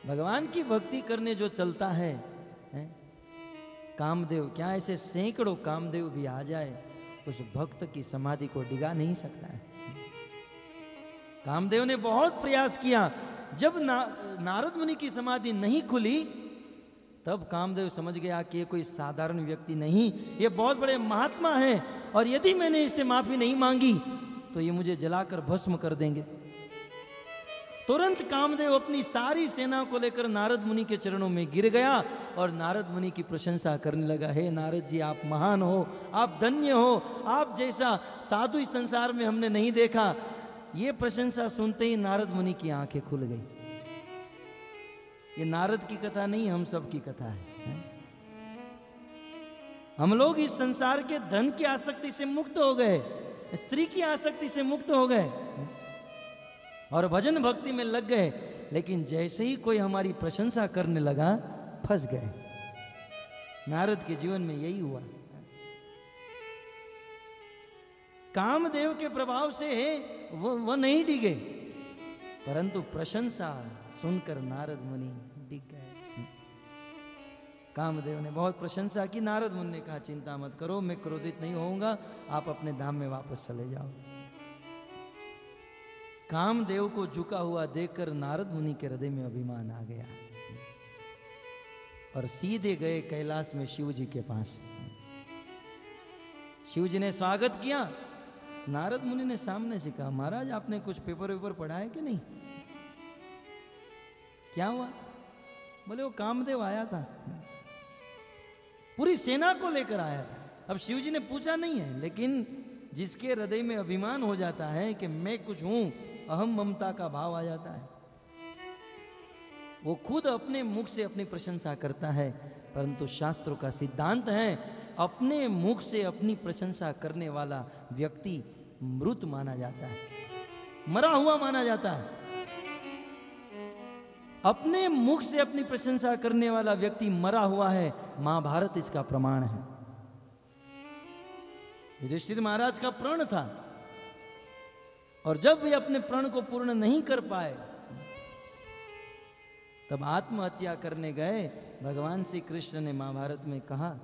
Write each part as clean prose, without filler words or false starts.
भगवान की भक्ति करने जो चलता है, कामदेव क्या ऐसे सैकड़ों कामदेव भी आ जाए उस भक्त की समाधि को डिगा नहीं सकता है। कामदेव ने बहुत प्रयास किया, जब नारद मुनि की समाधि नहीं खुली तब कामदेव समझ गया कि ये कोई साधारण व्यक्ति नहीं, ये बहुत बड़े महात्मा हैं, और यदि मैंने इससे माफी नहीं मांगी तो ये मुझे जलाकर भस्म कर देंगे। तुरंत कामदेव अपनी सारी सेना को लेकर नारद मुनि के चरणों में गिर गया और नारद मुनि की प्रशंसा करने लगा। हे नारद जी, आप महान हो, आप धन्य हो, आप जैसा साधु इस संसार में हमने नहीं देखा। ये प्रशंसा सुनते ही नारद मुनि की आंखें खुल गई। ये नारद की कथा नहीं, हम सब की कथा है। हम लोग इस संसार के धन की आसक्ति से मुक्त हो गए, स्त्री की आसक्ति से मुक्त हो गए और भजन भक्ति में लग गए, लेकिन जैसे ही कोई हमारी प्रशंसा करने लगा फंस गए। नारद के जीवन में यही हुआ। कामदेव के प्रभाव से वो नहीं डिगे, परंतु प्रशंसा सुनकर नारद मुनि डिग गए। कामदेव ने बहुत प्रशंसा की। नारद मुनि ने कहा, चिंता मत करो, मैं क्रोधित नहीं होऊंगा, आप अपने धाम में वापस चले जाओ। कामदेव को झुका हुआ देखकर नारद मुनि के हृदय में अभिमान आ गया और सीधे गए कैलाश में शिव जी के पास। शिव जी ने स्वागत किया। नारद मुनि ने सामने से कहा, महाराज आपने कुछ पेपर वेपर पढ़ा है कि नहीं? क्या हुआ? बोले वो कामदेव आया था, पूरी सेना को लेकर आया था। अब शिव जी ने पूछा नहीं है, लेकिन जिसके हृदय में अभिमान हो जाता है कि मैं कुछ हूं, अहम ममता का भाव आ जाता है, वो खुद अपने मुख से अपनी प्रशंसा करता है। परंतु शास्त्रों का सिद्धांत है, अपने मुख से अपनी प्रशंसा करने वाला व्यक्ति मृत माना जाता है, मरा हुआ माना जाता है। अपने मुख से अपनी प्रशंसा करने वाला व्यक्ति मरा हुआ है। महाभारत इसका प्रमाण है। युधिष्ठिर महाराज का प्रण था, और जब वे अपने प्रण को पूर्ण नहीं कर पाए तब आत्महत्या करने गए। भगवान श्री कृष्ण ने महाभारत में कहा,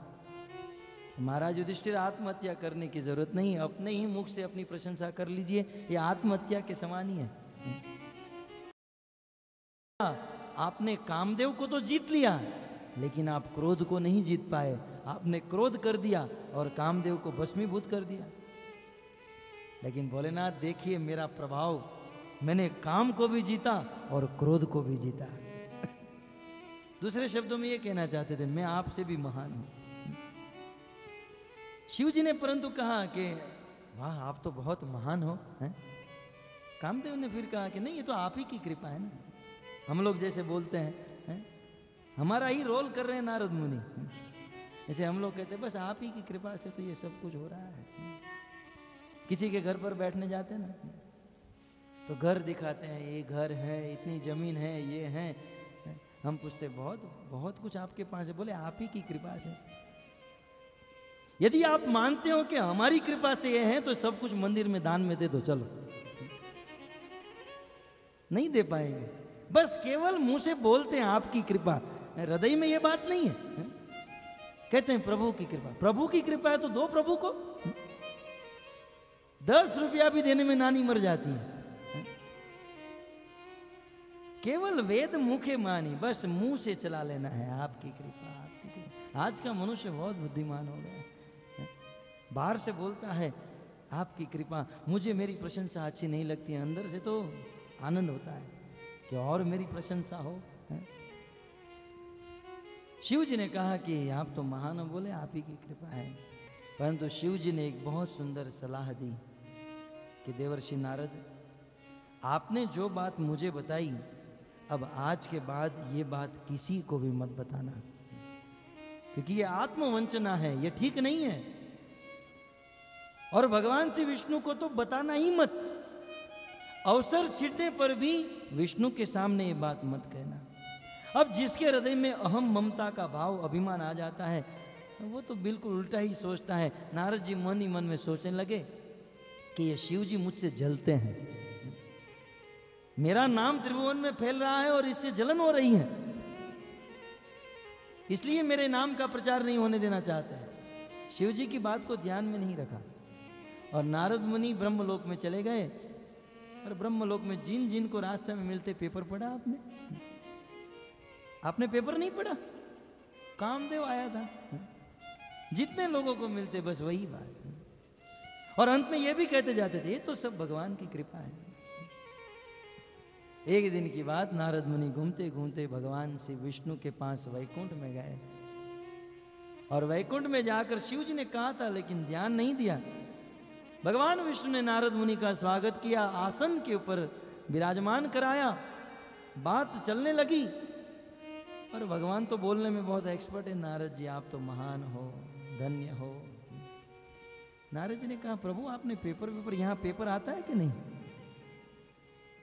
महाराज युधिष्ठिर, आत्महत्या करने की जरूरत नहीं, अपने ही मुख से अपनी प्रशंसा कर लीजिए, यह आत्महत्या के समान ही है। आपने कामदेव को तो जीत लिया, लेकिन आप क्रोध को नहीं जीत पाए। आपने क्रोध कर दिया और कामदेव को भस्मीभूत कर दिया। लेकिन भोलेनाथ, देखिए मेरा प्रभाव, मैंने काम को भी जीता और क्रोध को भी जीता। दूसरे शब्दों में ये कहना चाहते थे, मैं आपसे भी महान हूं। शिव जी ने परंतु कहा कि वाह, आप तो बहुत महान हो, हैं? कामदेव ने फिर कहा कि नहीं, ये तो आप ही की कृपा है ना। हम लोग जैसे बोलते हैं, हमारा ही रोल कर रहे हैं नारद मुनि। जैसे हम लोग कहते हैं बस आप ही की कृपा से तो ये सब कुछ हो रहा है। किसी के घर पर बैठने जाते हैं ना, तो घर दिखाते हैं, ये घर है, इतनी जमीन है, ये है। हम पूछते बहुत बहुत कुछ आपके पास है। बोले आप ही की कृपा से। यदि आप मानते हो कि हमारी कृपा से ये है, तो सब कुछ मंदिर में दान में दे दो, चलो। नहीं दे पाएंगे, बस केवल मुंह से बोलते हैं आपकी कृपा, हृदय में ये बात नहीं है। कहते हैं प्रभु की कृपा। प्रभु की कृपा है तो दो प्रभु को। 10 रुपया भी देने में नानी मर जाती है। केवल वेद मुखे मानी, बस मुंह से चला लेना है आपकी कृपा, आपकी कृपा। आज का मनुष्य बहुत बुद्धिमान हो गया है। बाहर से बोलता है आपकी कृपा, मुझे मेरी प्रशंसा अच्छी नहीं लगती है, अंदर से तो आनंद होता है कि और मेरी प्रशंसा हो। शिव जी ने कहा कि आप तो महान हो। बोले आप ही की कृपा है। परंतु शिव जी ने एक बहुत सुंदर सलाह दी कि देवर्षि नारद, आपने जो बात मुझे बताई, अब आज के बाद ये बात किसी को भी मत बताना, क्योंकि ये आत्मवंचना है, ये ठीक नहीं है। और भगवान श्री विष्णु को तो बताना ही मत। अवसर छिड़ने पर भी विष्णु के सामने ये बात मत कहना। अब जिसके हृदय में अहम ममता का भाव, अभिमान आ जाता है, वो तो बिल्कुल उल्टा ही सोचता है। नारद जी मन ही मन में सोचने लगे कि ये शिव जी मुझसे जलते हैं। मेरा नाम त्रिभुवन में फैल रहा है और इससे जलन हो रही है, इसलिए मेरे नाम का प्रचार नहीं होने देना चाहते हैं। शिव जी की बात को ध्यान में नहीं रखा और नारद मुनि ब्रह्मलोक में चले गए। और ब्रह्मलोक में जिन जिन को रास्ते में मिलते, पेपर पढ़ा आपने? आपने पेपर नहीं पढ़ा? कामदेव आया था, जितने लोगों को मिलते बस वही बात। और अंत में ये भी कहते जाते थे ये तो सब भगवान की कृपा है। एक दिन की बात, नारद मुनि घूमते घूमते भगवान श्री विष्णु के पास वैकुंठ में गए। और वैकुंठ में जाकर शिव जी ने कहा था लेकिन ध्यान नहीं दिया। भगवान विष्णु ने नारद मुनि का स्वागत किया, आसन के ऊपर विराजमान कराया, बात चलने लगी। और भगवान तो बोलने में बहुत एक्सपर्ट है। नारद जी आप तो महान हो, धन्य हो। नारद जी ने कहा प्रभु आपने पेपर यहाँ पेपर आता है कि नहीं?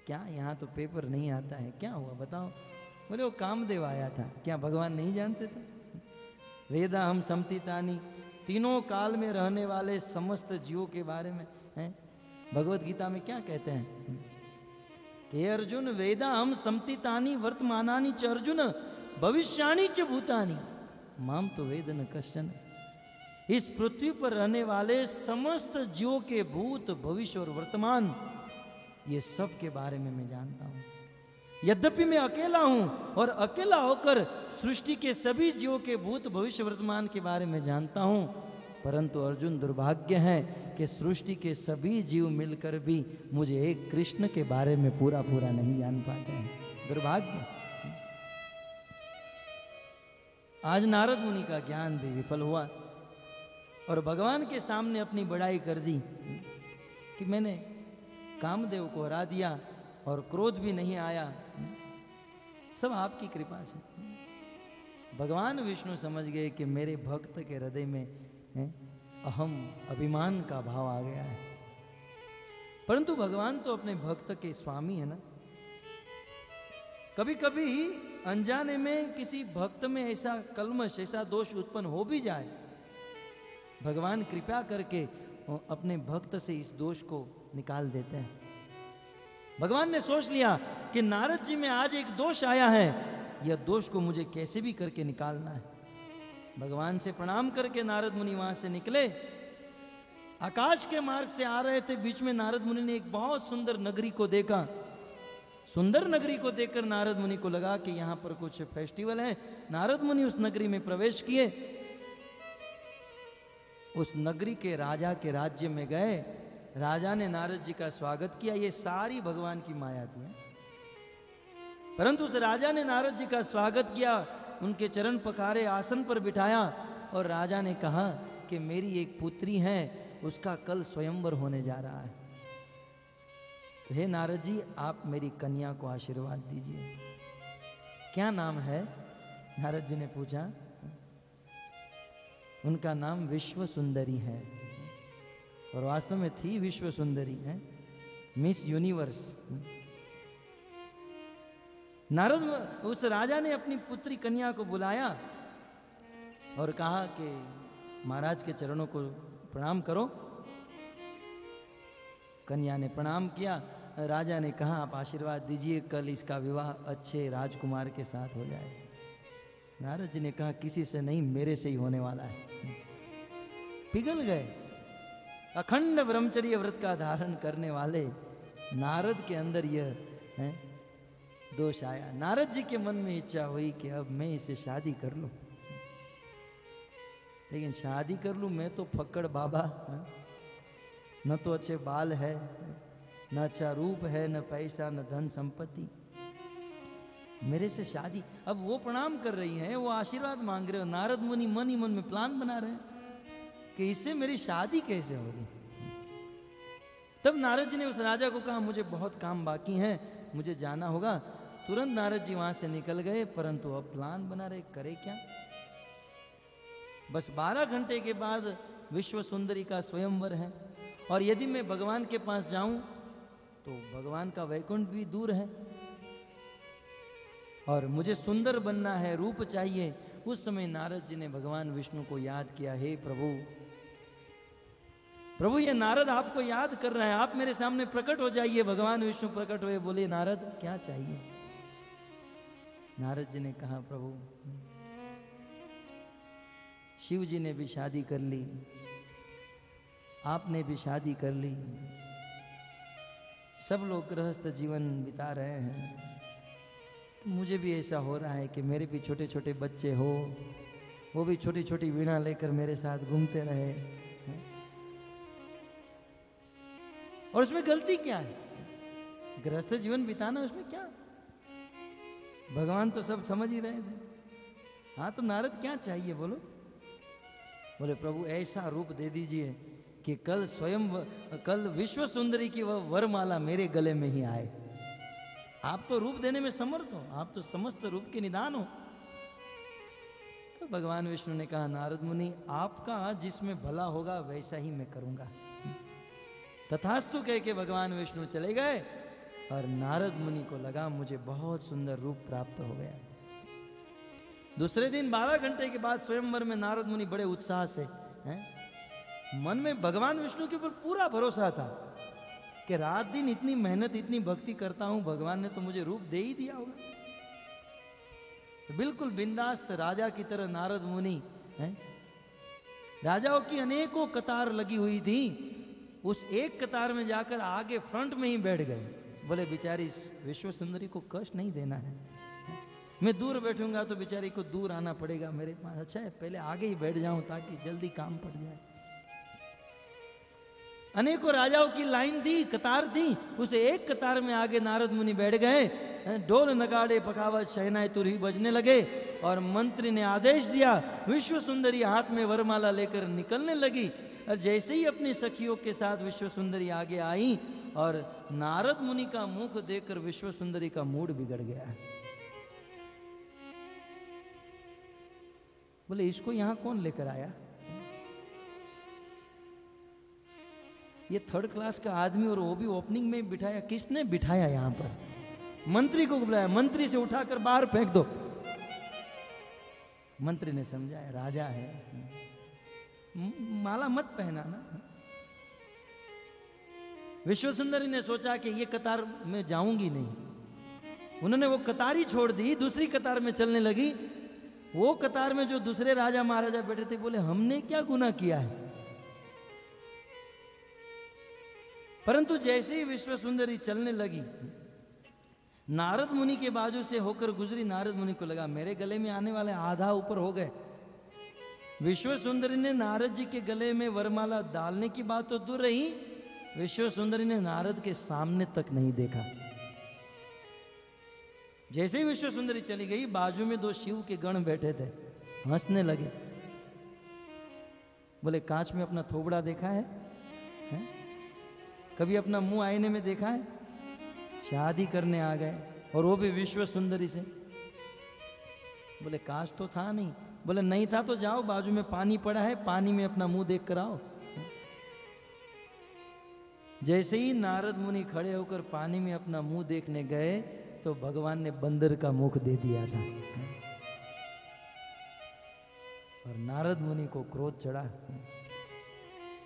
क्या यहाँ तो पेपर नहीं आता है, क्या हुआ बताओ? बोले वो कामदेव आया था। क्या भगवान नहीं जानते थे? वेदा हम समतीतानी, तीनों काल में रहने वाले समस्त जीवों के बारे में है। भगवत गीता में क्या कहते हैं कि अर्जुन वेदा हम समतीतानी वर्तमानानि च अर्जुन भविष्यानि च भूतानि माम तो वेद न कश्चन। इस पृथ्वी पर रहने वाले समस्त जीवों के भूत भविष्य और वर्तमान, ये सब के बारे में मैं जानता हूं। यद्यपि मैं अकेला हूं और अकेला होकर सृष्टि के सभी जीवों के भूत भविष्य वर्तमान के बारे में जानता हूं, परंतु अर्जुन दुर्भाग्य है कि सृष्टि के सभी जीव मिलकर भी मुझे एक कृष्ण के बारे में पूरा पूरा नहीं जान पाते हैं। दुर्भाग्य। आज नारद मुनि का ज्ञान भी विफल हुआ और भगवान के सामने अपनी बड़ाई कर दी कि मैंने कामदेव को हरा दिया और क्रोध भी नहीं आया, सब आपकी कृपा से। भगवान विष्णु समझ गए कि मेरे भक्त के हृदय में अहम अभिमान का भाव आ गया है। परंतु भगवान तो अपने भक्त के स्वामी है ना। कभी कभी अनजाने में किसी भक्त में ऐसा कलमश, ऐसा दोष उत्पन्न हो भी जाए, भगवान कृपा करके अपने भक्त से इस दोष को निकाल देते हैं। भगवान ने सोच लिया कि नारद जी में आज एक दोष आया है, यह दोष को मुझे कैसे भी करके निकालना है। भगवान से प्रणाम करके नारद मुनि वहां से निकले। आकाश के मार्ग से आ रहे थे, बीच में नारद मुनि ने एक बहुत सुंदर नगरी को देखा। सुंदर नगरी को देखकर नारद मुनि को लगा कि यहाँ पर कुछ फेस्टिवल है। नारद मुनि उस नगरी में प्रवेश किए, उस नगरी के राजा के राज्य में गए। राजा ने नारद जी का स्वागत किया। ये सारी भगवान की माया थी। परंतु उस राजा ने नारद जी का स्वागत किया, उनके चरण पखारे, आसन पर बिठाया और राजा ने कहा कि मेरी एक पुत्री है, उसका कल स्वयंवर होने जा रहा है। तो हे नारद जी आप मेरी कन्या को आशीर्वाद दीजिए। क्या नाम है? नारद जी ने पूछा। उनका नाम विश्व सुंदरी है और वास्तव में थी विश्व सुंदरी है, मिस यूनिवर्स। नारद उस राजा ने अपनी पुत्री कन्या को बुलाया और कहा कि महाराज के चरणों को प्रणाम करो। कन्या ने प्रणाम किया। राजा ने कहा आप आशीर्वाद दीजिए, कल इसका विवाह अच्छे राजकुमार के साथ हो जाए। नारद जी ने कहा किसी से नहीं, मेरे से ही होने वाला है। पिघल गए। अखंड ब्रह्मचर्य व्रत का धारण करने वाले नारद के अंदर यह दोष आया। नारद जी के मन में इच्छा हुई कि अब मैं इसे शादी कर लूं, लेकिन शादी कर लूं मैं तो फक्कड़ बाबा, न तो अच्छे बाल है, न अच्छा रूप है, न पैसा, न धन संपत्ति, मेरे से शादी। अब वो प्रणाम कर रही हैं, वो आशीर्वाद मांग रहे हो, नारद मुनि मन ही मन में प्लान बना रहे हैं कि इससे मेरी शादी कैसे होगी। तब नारद जी ने उस राजा को कहा मुझे बहुत काम बाकी है, मुझे जाना होगा। तुरंत नारद जी वहां से निकल गए, परंतु अब प्लान बना रहे, करे क्या। बस 12 घंटे के बाद विश्व सुंदरी का स्वयंवर है और यदि मैं भगवान के पास जाऊं तो भगवान का वैकुंठ भी दूर है और मुझे सुंदर बनना है, रूप चाहिए। उस समय नारद जी ने भगवान विष्णु को याद किया, हे प्रभु, प्रभु ये नारद आपको याद कर रहा है, आप मेरे सामने प्रकट हो जाइए। भगवान विष्णु प्रकट हुए, बोले नारद क्या चाहिए? नारद जी ने कहा प्रभु शिव जी ने भी शादी कर ली, आपने भी शादी कर ली, सब लोग गृहस्थ जीवन बिता रहे हैं, तो मुझे भी ऐसा हो रहा है कि मेरे भी छोटे छोटे बच्चे हो, वो भी छोटी छोटी वीणा लेकर मेरे साथ घूमते रहे। और उसमें गलती क्या है? गृहस्थ जीवन बिताना उसमें क्या? भगवान तो सब समझ ही रहे थे। हाँ तो नारद क्या चाहिए बोलो? बोले प्रभु ऐसा रूप दे दीजिए कि कल विश्व सुंदरी की वह वरमाला मेरे गले में ही आए। आप तो रूप देने में समर्थ हो, आप तो समस्त रूप के निदान हो। तो भगवान विष्णु ने कहा नारद मुनि आपका जिसमें भला होगा वैसा ही मैं करूंगा। तथास्तु कह के भगवान विष्णु चले गए और नारद मुनि को लगा मुझे बहुत सुंदर रूप प्राप्त हो गया। दूसरे दिन 12 घंटे के बाद स्वयंवर में नारद मुनि बड़े उत्साह से मन में भगवान विष्णु के ऊपर पूरा भरोसा था कि रात दिन इतनी मेहनत इतनी भक्ति करता हूं, भगवान ने तो मुझे रूप दे ही दिया होगा। तो बिल्कुल बिंदास्त राजा की तरह नारद मुनि राजाओं की अनेकों कतार लगी हुई थी, उस एक कतार में जाकर आगे फ्रंट में ही बैठ गए। बोले बेचारी विश्व सुंदरी को कष्ट नहीं देना है, मैं दूर बैठूंगा तो बेचारी को दूर आना पड़ेगा मेरे पास, अच्छा है पहले आगे ही बैठ जाऊं ताकि जल्दी काम पड़ जाए। अनेकों राजाओं की लाइन थी, कतार थी, उसे एक कतार में आगे नारद मुनि बैठ गए। ढोल नगाड़े पखावत शहनाई तुरही बजने लगे और मंत्री ने आदेश दिया, विश्व सुंदरी हाथ में वरमाला लेकर निकलने लगी। और जैसे ही अपनी सखियों के साथ विश्व सुंदरी आगे आई और नारद मुनि का मुख देखकर विश्व सुंदरी का मूड बिगड़ गया। बोले इसको यहां कौन लेकर आया? ये थर्ड क्लास का आदमी और वो भी ओपनिंग में बिठाया, किसने बिठाया यहां पर? मंत्री को बुलाया, मंत्री से उठाकर बाहर फेंक दो। मंत्री ने समझाया राजा है, माला मत पहना ना। विश्व सुंदरी ने सोचा कि ये कतार में जाऊंगी नहीं, उन्होंने वो कतार ही छोड़ दी, दूसरी कतार में चलने लगी। वो कतार में जो दूसरे राजा महाराजा बैठे थे बोले हमने क्या गुनाह किया है? परंतु जैसे ही विश्व सुंदरी चलने लगी, नारद मुनि के बाजू से होकर गुजरी, नारद मुनि को लगा मेरे गले में आने वाले आधा ऊपर हो गए। विश्व सुंदरी ने नारद जी के गले में वरमाला डालने की बात तो दूर रही, विश्व सुंदरी ने नारद के सामने तक नहीं देखा। जैसे ही विश्व सुंदरी चली गई, बाजू में 2 शिव के गण बैठे थे, हंसने लगे। बोले कांच में अपना थोबड़ा देखा है? कभी अपना मुंह आईने में देखा है? शादी करने आ गए और वो भी विश्व सुंदरी से। बोले कांच तो था नहीं। बोले नहीं था तो जाओ, बाजू में पानी पड़ा है, पानी में अपना मुंह देख कर आओ। जैसे ही नारद मुनि खड़े होकर पानी में अपना मुंह देखने गए तो भगवान ने बंदर का मुख दे दिया था और नारद मुनि को क्रोध चढ़ा।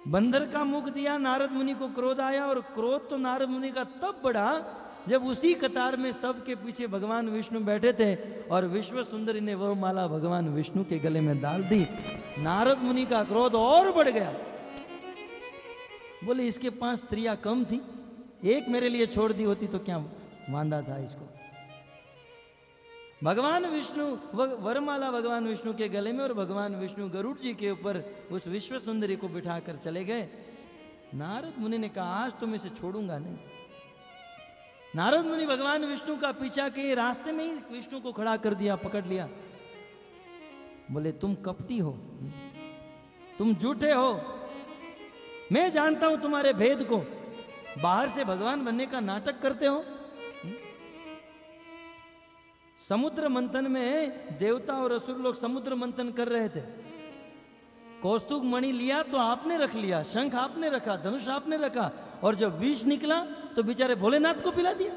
बंदर का मुख दिया, नारद मुनि को क्रोध आया और क्रोध तो नारद मुनि का तब बढ़ा जब उसी कतार में सबके पीछे भगवान विष्णु बैठे थे और विश्व सुंदरी ने वह माला भगवान विष्णु के गले में डाल दी। नारद मुनि का क्रोध और बढ़ गया। बोले इसके 5 स्त्रियां कम थी, एक मेरे लिए छोड़ दी होती तो क्या वांदा था इसको। भगवान विष्णु वरमाला भगवान विष्णु के गले में और भगवान विष्णु गरुड़ जी के ऊपर उस विश्व सुंदरी को बिठाकर चले गए। नारद मुनि ने कहा आज तो मैं इसे छोड़ूंगा नहीं। नारद मुनि भगवान विष्णु का पीछा किए, रास्ते में ही विष्णु को खड़ा कर दिया, पकड़ लिया। बोले तुम कपटी हो, तुम झूठे हो, मैं जानता हूं तुम्हारे भेद को, बाहर से भगवान बनने का नाटक करते हो। समुद्र मंथन में देवता और असुर लोग समुद्र मंथन कर रहे थे। कौस्तुभ मणि लिया तो आपने रख लिया, शंख आपने रखा, धनुष आपने रखा, और जब विष निकला तो बेचारे भोलेनाथ को पिला दिया।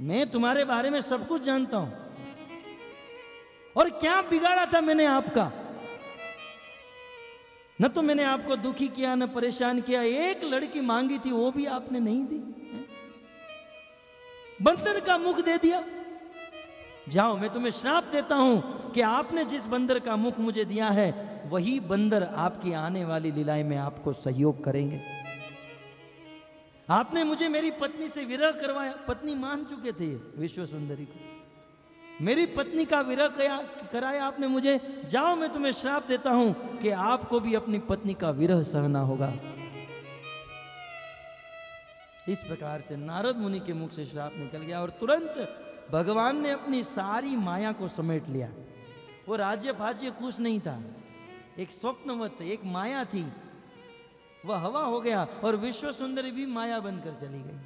मैं तुम्हारे बारे में सब कुछ जानता हूं। और क्या बिगाड़ा था मैंने आपका? न तो मैंने आपको दुखी किया न परेशान किया, एक लड़की मांगी थी वो भी आपने नहीं दी, बंदर का मुख दे दिया। जाओ, मैं तुम्हें श्राप देता हूं कि आपने जिस बंदर का मुख मुझे दिया है वही बंदर आपकी आने वाली लीलाएं में आपको सहयोग करेंगे। आपने मुझे मेरी पत्नी से विरह करवाया, पत्नी मान चुके थे विश्व सुंदरी को, मेरी पत्नी का विरह कराया आपने मुझे। जाओ, मैं तुम्हें श्राप देता हूं कि आपको भी अपनी पत्नी का विरह सहना होगा। इस प्रकार से नारद मुनि के मुख से श्राप निकल गया और तुरंत भगवान ने अपनी सारी माया को समेट लिया। वो राज्य भाज्य कुछ नहीं था, एक स्वप्नवत एक माया थी, वह हवा हो गया और विश्व सुंदरी भी माया बनकर चली गई।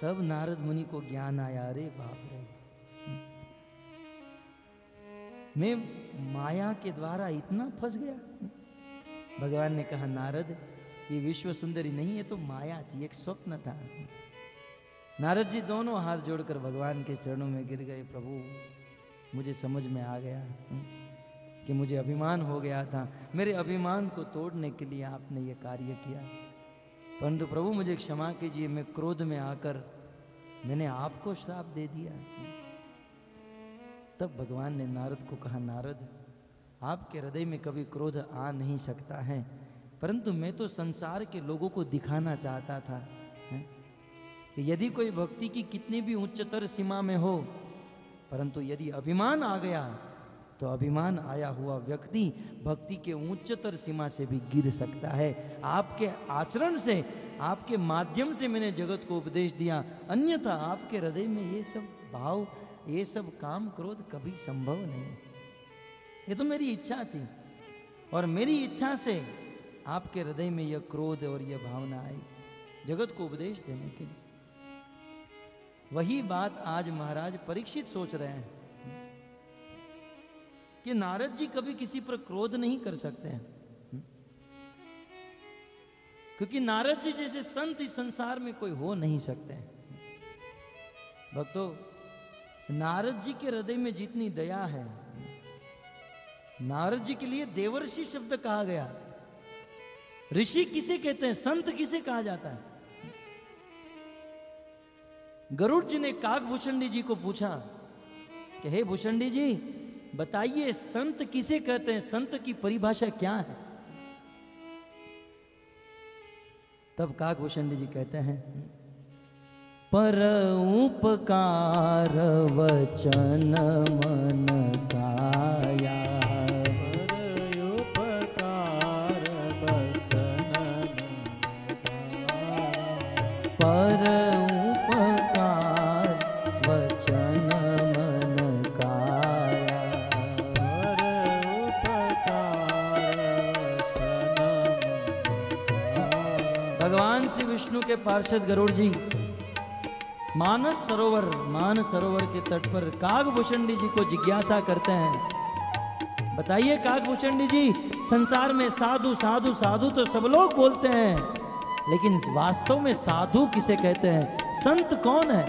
तब नारद मुनि को ज्ञान आया, अरे बाप रे, मैं माया के द्वारा इतना फंस गया। भगवान ने कहा, नारद ये विश्व सुंदरी नहीं है तो माया थी, एक स्वप्न था। नारद जी दोनों हाथ जोड़कर भगवान के चरणों में गिर गए, प्रभु मुझे समझ में आ गया कि मुझे अभिमान हो गया था, मेरे अभिमान को तोड़ने के लिए आपने ये कार्य किया, परंतु प्रभु मुझे क्षमा कीजिए, मैं क्रोध में आकर मैंने आपको श्राप दे दिया। तब भगवान ने नारद को कहा, नारद आपके हृदय में कभी क्रोध आ नहीं सकता है, परंतु मैं तो संसार के लोगों को दिखाना चाहता था कि यदि कोई भक्ति की कितनी भी उच्चतर सीमा में हो, परंतु यदि अभिमान आ गया तो अभिमान आया हुआ व्यक्ति भक्ति के उच्चतर सीमा से भी गिर सकता है। आपके आचरण से, आपके माध्यम से मैंने जगत को उपदेश दिया, अन्यथा आपके हृदय में ये सब भाव, ये सब काम क्रोध कभी संभव नहीं। ये तो मेरी इच्छा थी और मेरी इच्छा से आपके हृदय में यह क्रोध और यह भावना आई जगत को उपदेश देने के लिए। वही बात आज महाराज परीक्षित सोच रहे हैं कि नारद जी कभी किसी पर क्रोध नहीं कर सकते हैं, क्योंकि नारद जी जैसे संत इस संसार में कोई हो नहीं सकते हैं। भक्तों, नारद जी के हृदय में जितनी दया है, नारद जी के लिए देवर्षि शब्द कहा गया। ऋषि किसे कहते हैं, संत किसे कहा जाता है? गरुड़ जी ने काकभूषणी जी को पूछा कि हे भूषणी जी बताइए संत किसे कहते हैं, संत की परिभाषा क्या है? तब काकभूषणी जी कहते हैं, पर उपकार वचन मन काया, पर भगवान श्री विष्णु के पार्षद गरुड़ जी मानस सरोवर के तट पर काकभूषणी जी को जिज्ञासा करते हैं, बताइए काकभूषणी जी, संसार में साधु साधु साधु तो सब लोग बोलते हैं, लेकिन वास्तव में साधु किसे कहते हैं, संत कौन है?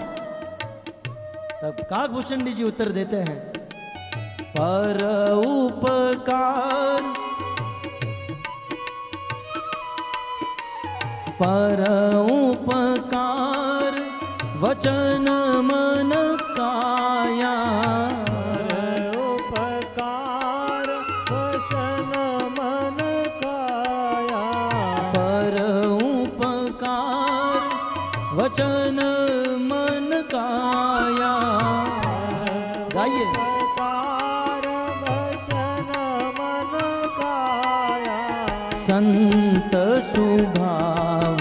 तब काकभूषणी जी उत्तर देते हैं, पर उपकार, पर उपकार वचन मन काया, पर उपकार वचन मन काया, पर उपकार वचन मन काया। गाइए, वचन मन काया, संत सुभाव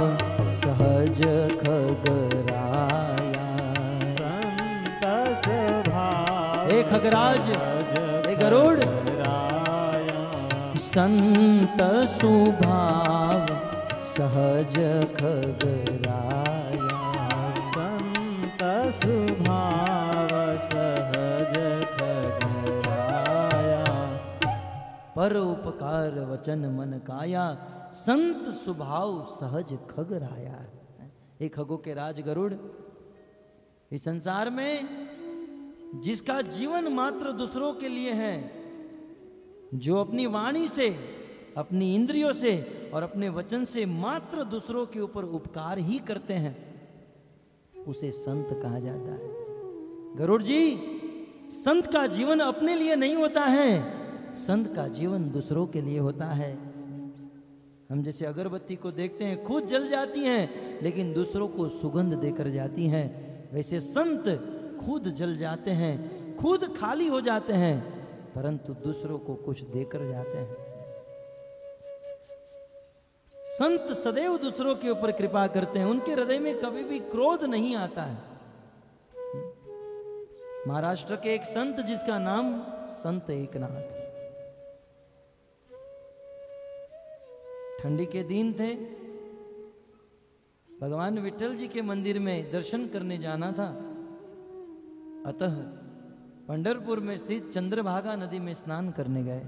सहज खगराया, संत स्वभाव हे खगराज, हे गरुड़, संत सुभाव सहज खगराया, संत स्वभाव सहज खगराया, पर उपकार वचन मन काया, संत स्वभाव सहज खगराया। एक खगों के राज गरुड़, इस संसार में जिसका जीवन मात्र दूसरों के लिए है, जो अपनी वाणी से अपनी इंद्रियों से और अपने वचन से मात्र दूसरों के ऊपर उपकार ही करते हैं, उसे संत कहा जाता है। गरुड़ जी, संत का जीवन अपने लिए नहीं होता है, संत का जीवन दूसरों के लिए होता है। हम जैसे अगरबत्ती को देखते हैं, खुद जल जाती हैं लेकिन दूसरों को सुगंध देकर जाती हैं, वैसे संत खुद जल जाते हैं, खुद खाली हो जाते हैं, परंतु दूसरों को कुछ देकर जाते हैं। संत सदैव दूसरों के ऊपर कृपा करते हैं, उनके हृदय में कभी भी क्रोध नहीं आता है। महाराष्ट्र के एक संत जिसका नाम संत एकनाथ, ठंडी के दिन थे, भगवान विठल जी के मंदिर में दर्शन करने जाना था, अतः पंढरपुर में स्थित चंद्रभागा नदी में स्नान करने गए।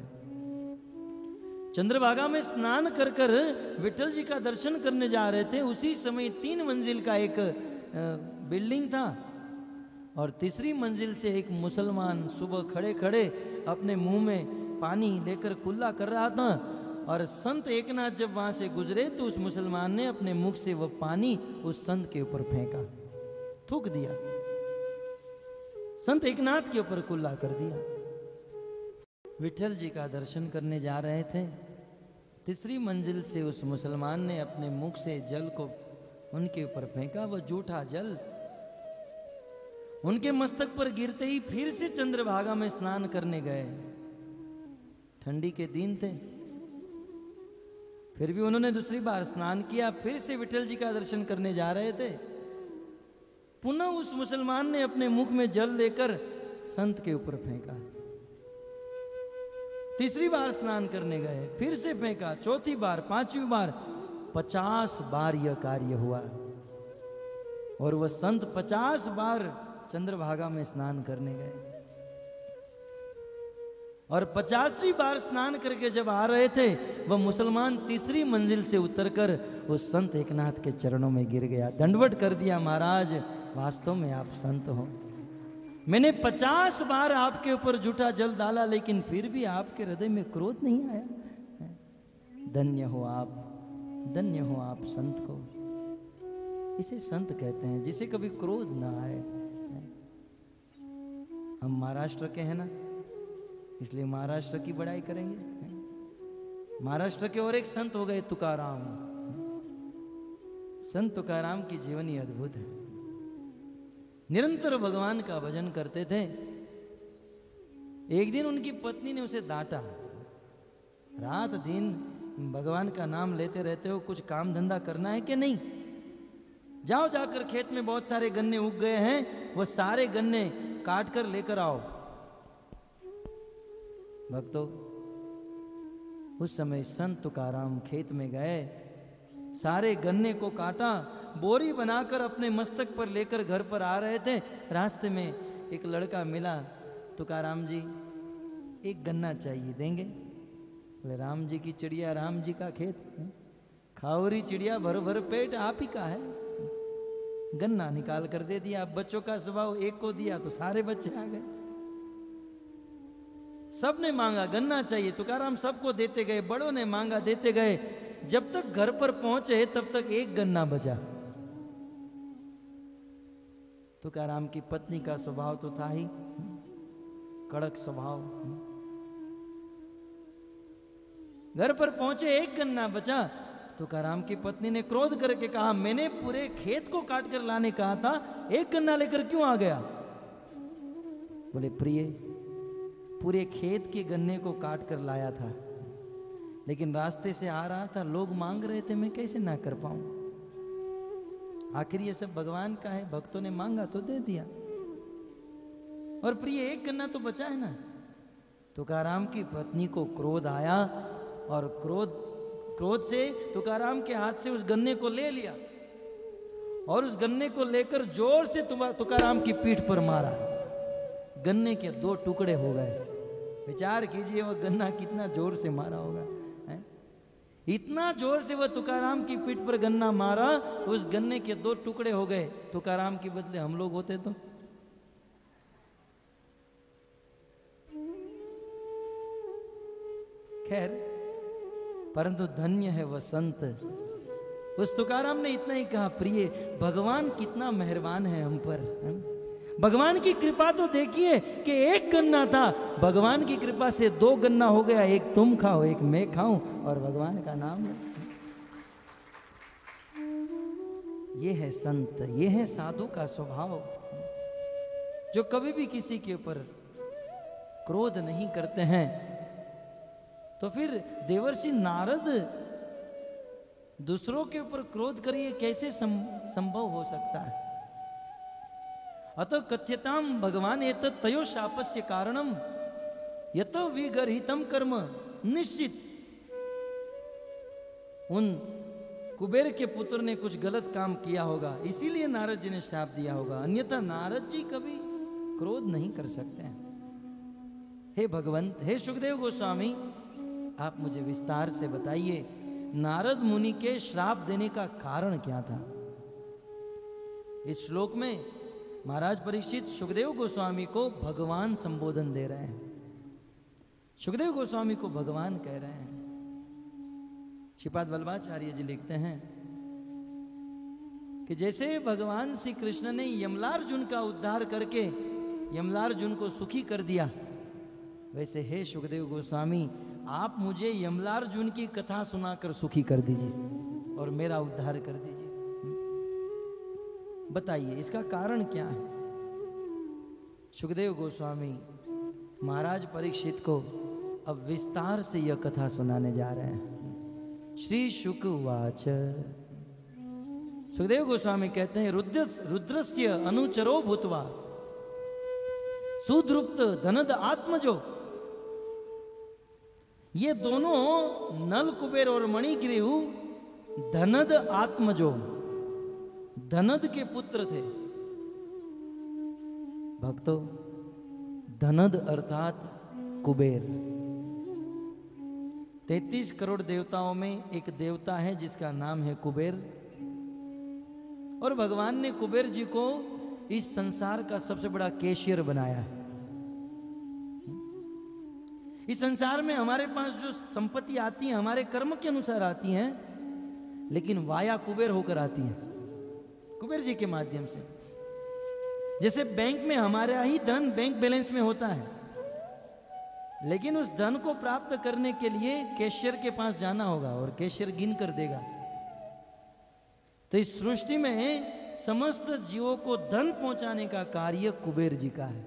चंद्रभागा में स्नान कर कर विठल जी का दर्शन करने जा रहे थे। उसी समय 3 मंजिल का एक बिल्डिंग था और तीसरी मंजिल से एक मुसलमान सुबह खड़े खड़े अपने मुंह में पानी लेकर कुल्ला कर रहा था, और संत एकनाथ जब वहां से गुजरे तो उस मुसलमान ने अपने मुख से वह पानी उस संत के ऊपर फेंका, थूक दिया, संत एकनाथ के ऊपर कुल्ला कर दिया। विठल जी का दर्शन करने जा रहे थे, तीसरी मंजिल से उस मुसलमान ने अपने मुख से जल को उनके ऊपर फेंका। वह जूठा जल उनके मस्तक पर गिरते ही फिर से चंद्रभागा में स्नान करने गए। ठंडी के दिन थे, फिर भी उन्होंने दूसरी बार स्नान किया, फिर से विठल जी का दर्शन करने जा रहे थे। पुनः उस मुसलमान ने अपने मुख में जल लेकर संत के ऊपर फेंका। तीसरी बार स्नान करने गए, फिर से फेंका, चौथी बार, 5वीं बार, 50 बार यह कार्य हुआ। और वह संत 50 बार चंद्रभागा में स्नान करने गए, और 50वीं बार स्नान करके जब आ रहे थे, वह मुसलमान तीसरी मंजिल से उतरकर उस संत एकनाथ के चरणों में गिर गया, दंडवत कर दिया, महाराज वास्तव में आप संत हो, मैंने 50 बार आपके ऊपर जूठा जल डाला लेकिन फिर भी आपके हृदय में क्रोध नहीं आया। धन्य हो आप, धन्य हो आप संत को। इसे संत कहते हैं जिसे कभी क्रोध ना आए। हम महाराष्ट्र के हैं ना, इसलिए महाराष्ट्र की बड़ाई करेंगे। महाराष्ट्र के और एक संत हो गए तुकाराम। संत तुकाराम की जीवनी अद्भुत है, निरंतर भगवान का भजन करते थे। एक दिन उनकी पत्नी ने उसे डांटा, रात दिन भगवान का नाम लेते रहते हो, कुछ काम धंधा करना है कि नहीं? जाओ जाकर खेत में बहुत सारे गन्ने उग गए हैं, वो सारे गन्ने काट कर लेकर आओ। भक्तों, उस समय संत तुकाराम खेत में गए, सारे गन्ने को काटा, बोरी बनाकर अपने मस्तक पर लेकर घर पर आ रहे थे। रास्ते में एक लड़का मिला, तुकाराम जी एक गन्ना चाहिए, देंगे? बोले राम जी की चिड़िया, राम जी का खेत, खाओरी चिड़िया भर भर पेट आप ही का है। गन्ना निकाल कर दे दिया। बच्चों का स्वभाव, एक को दिया तो सारे बच्चे आ गए। सबने मांगा गन्ना चाहिए, तुकाराम सबको देते गए, बड़ों ने मांगा देते गए। जब तक घर पर पहुंचे तब तक एक गन्ना बचा। तुकाराम की पत्नी का स्वभाव तो था ही कड़क स्वभाव। घर पर पहुंचे, एक गन्ना बचा। तुकाराम की पत्नी ने क्रोध करके कहा, मैंने पूरे खेत को काट कर लाने कहा था, एक गन्ना लेकर क्यों आ गया? बोले प्रिय, पूरे खेत के गन्ने को काट कर लाया था, लेकिन रास्ते से आ रहा था, लोग मांग रहे थे, मैं कैसे ना कर पाऊं? आखिर ये सब भगवान का है, भक्तों ने मांगा तो दे दिया। और प्रिय एक गन्ना तो बचा है ना। तुकाराम की पत्नी को क्रोध आया और क्रोध से तुकाराम के हाथ से उस गन्ने को ले लिया और उस गन्ने को लेकर जोर से तुकाराम की पीठ पर मारा। गन्ने के 2 टुकड़े हो गए। विचार कीजिए वह गन्ना कितना जोर से मारा होगा, है? इतना जोर से वह तुकाराम की पीठ पर गन्ना मारा, उस गन्ने के 2 टुकड़े हो गए। तुकाराम के बदले हम लोग होते तो खैर परंतु धन्य है वह संत। उस तुकाराम ने इतना ही कहा, प्रिय भगवान कितना मेहरबान है हम पर। भगवान की कृपा तो देखिए कि एक गन्ना था, भगवान की कृपा से 2 गन्ना हो गया, एक तुम खाओ एक मैं खाऊं और भगवान का नाम लो। ये है संत, ये है साधु का स्वभाव, जो कभी भी किसी के ऊपर क्रोध नहीं करते हैं। तो फिर देवर्षि नारद दूसरों के ऊपर क्रोध करिए कैसे संभव हो सकता है। अतः कथ्यताम भगवान एतत् तयो शापस्य कारणम यतो विगर्हितम कर्म। निश्चित उन कुबेर के पुत्र ने कुछ गलत काम किया होगा, इसीलिए नारद जी ने शाप दिया होगा, अन्यथा नारद जी कभी क्रोध नहीं कर सकते हैं। हे भगवंत, हे सुखदेव गोस्वामी, आप मुझे विस्तार से बताइए नारद मुनि के श्राप देने का कारण क्या था। इस श्लोक में महाराज परीक्षित सुखदेव गोस्वामी को भगवान संबोधन दे रहे हैं, सुखदेव गोस्वामी को भगवान कह रहे हैं। श्रीपाद वल्लभाचार्य जी लिखते हैं कि जैसे भगवान श्री कृष्ण ने यमलार्जुन का उद्धार करके यमलार्जुन को सुखी कर दिया, वैसे हे सुखदेव गोस्वामी आप मुझे यमलार्जुन की कथा सुनाकर सुखी कर दीजिए और मेरा उद्धार कर दीजिए। बताइए इसका कारण क्या है। सुखदेव गोस्वामी महाराज परीक्षित को अब विस्तार से यह कथा सुनाने जा रहे हैं। श्री शुक उवाच, सुखदेव गोस्वामी कहते हैं, रुद्रस्य अनुचरो भूत्वा सुद्रुप्त धनद आत्मजो। ये दोनों नल कुबेर और मणिग्रीव धनद आत्मजो, धनद के पुत्र थे। भक्तों, धनद अर्थात कुबेर। 33 करोड़ देवताओं में एक देवता है जिसका नाम है कुबेर, और भगवान ने कुबेर जी को इस संसार का सबसे बड़ा कैशियर बनाया है। इस संसार में हमारे पास जो संपत्ति आती है हमारे कर्म के अनुसार आती हैं, लेकिन वाया कुबेर होकर आती हैं, कुबेर जी के माध्यम से। जैसे बैंक में हमारा ही धन बैंक बैलेंस में होता है, लेकिन उस धन को प्राप्त करने के लिए कैशियर के पास जाना होगा और कैशियर गिन कर देगा। तो इस सृष्टि में समस्त जीवों को धन पहुंचाने का कार्य कुबेर जी का है।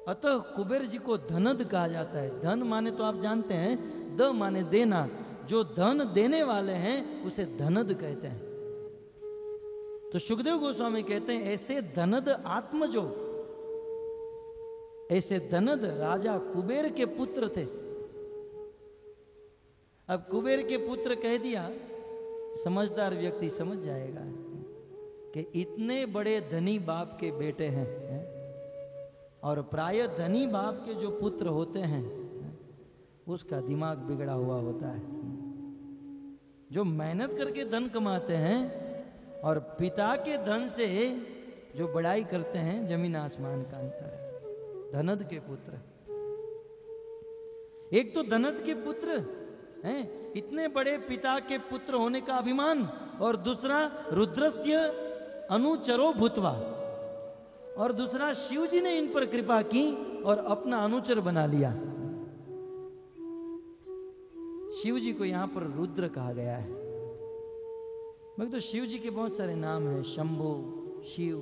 अतः कुबेर जी को धनद कहा जाता है। धन माने तो आप जानते हैं, द माने देना, जो धन देने वाले हैं उसे धनद कहते हैं। तो सुखदेव गोस्वामी कहते हैं ऐसे धनद आत्मजो, ऐसे धनद राजा कुबेर के पुत्र थे। अब कुबेर के पुत्र कह दिया, समझदार व्यक्ति समझ जाएगा कि इतने बड़े धनी बाप के बेटे हैं, और प्राय धनी बाप के जो पुत्र होते हैं उसका दिमाग बिगड़ा हुआ होता है। जो मेहनत करके धन कमाते हैं और पिता के धन से जो बड़ाई करते हैं, जमीन आसमान का अंतर है। धनद के पुत्र, एक तो धनद के पुत्र हैं, इतने बड़े पिता के पुत्र होने का अभिमान, और दूसरा रुद्रस्य अनुचरो भूत्वा, और दूसरा शिव जी ने इन पर कृपा की और अपना अनुचर बना लिया। शिव जी को यहां पर रुद्र कहा गया है। मगर तो शिव जी के बहुत सारे नाम हैं, शंभु, शिव,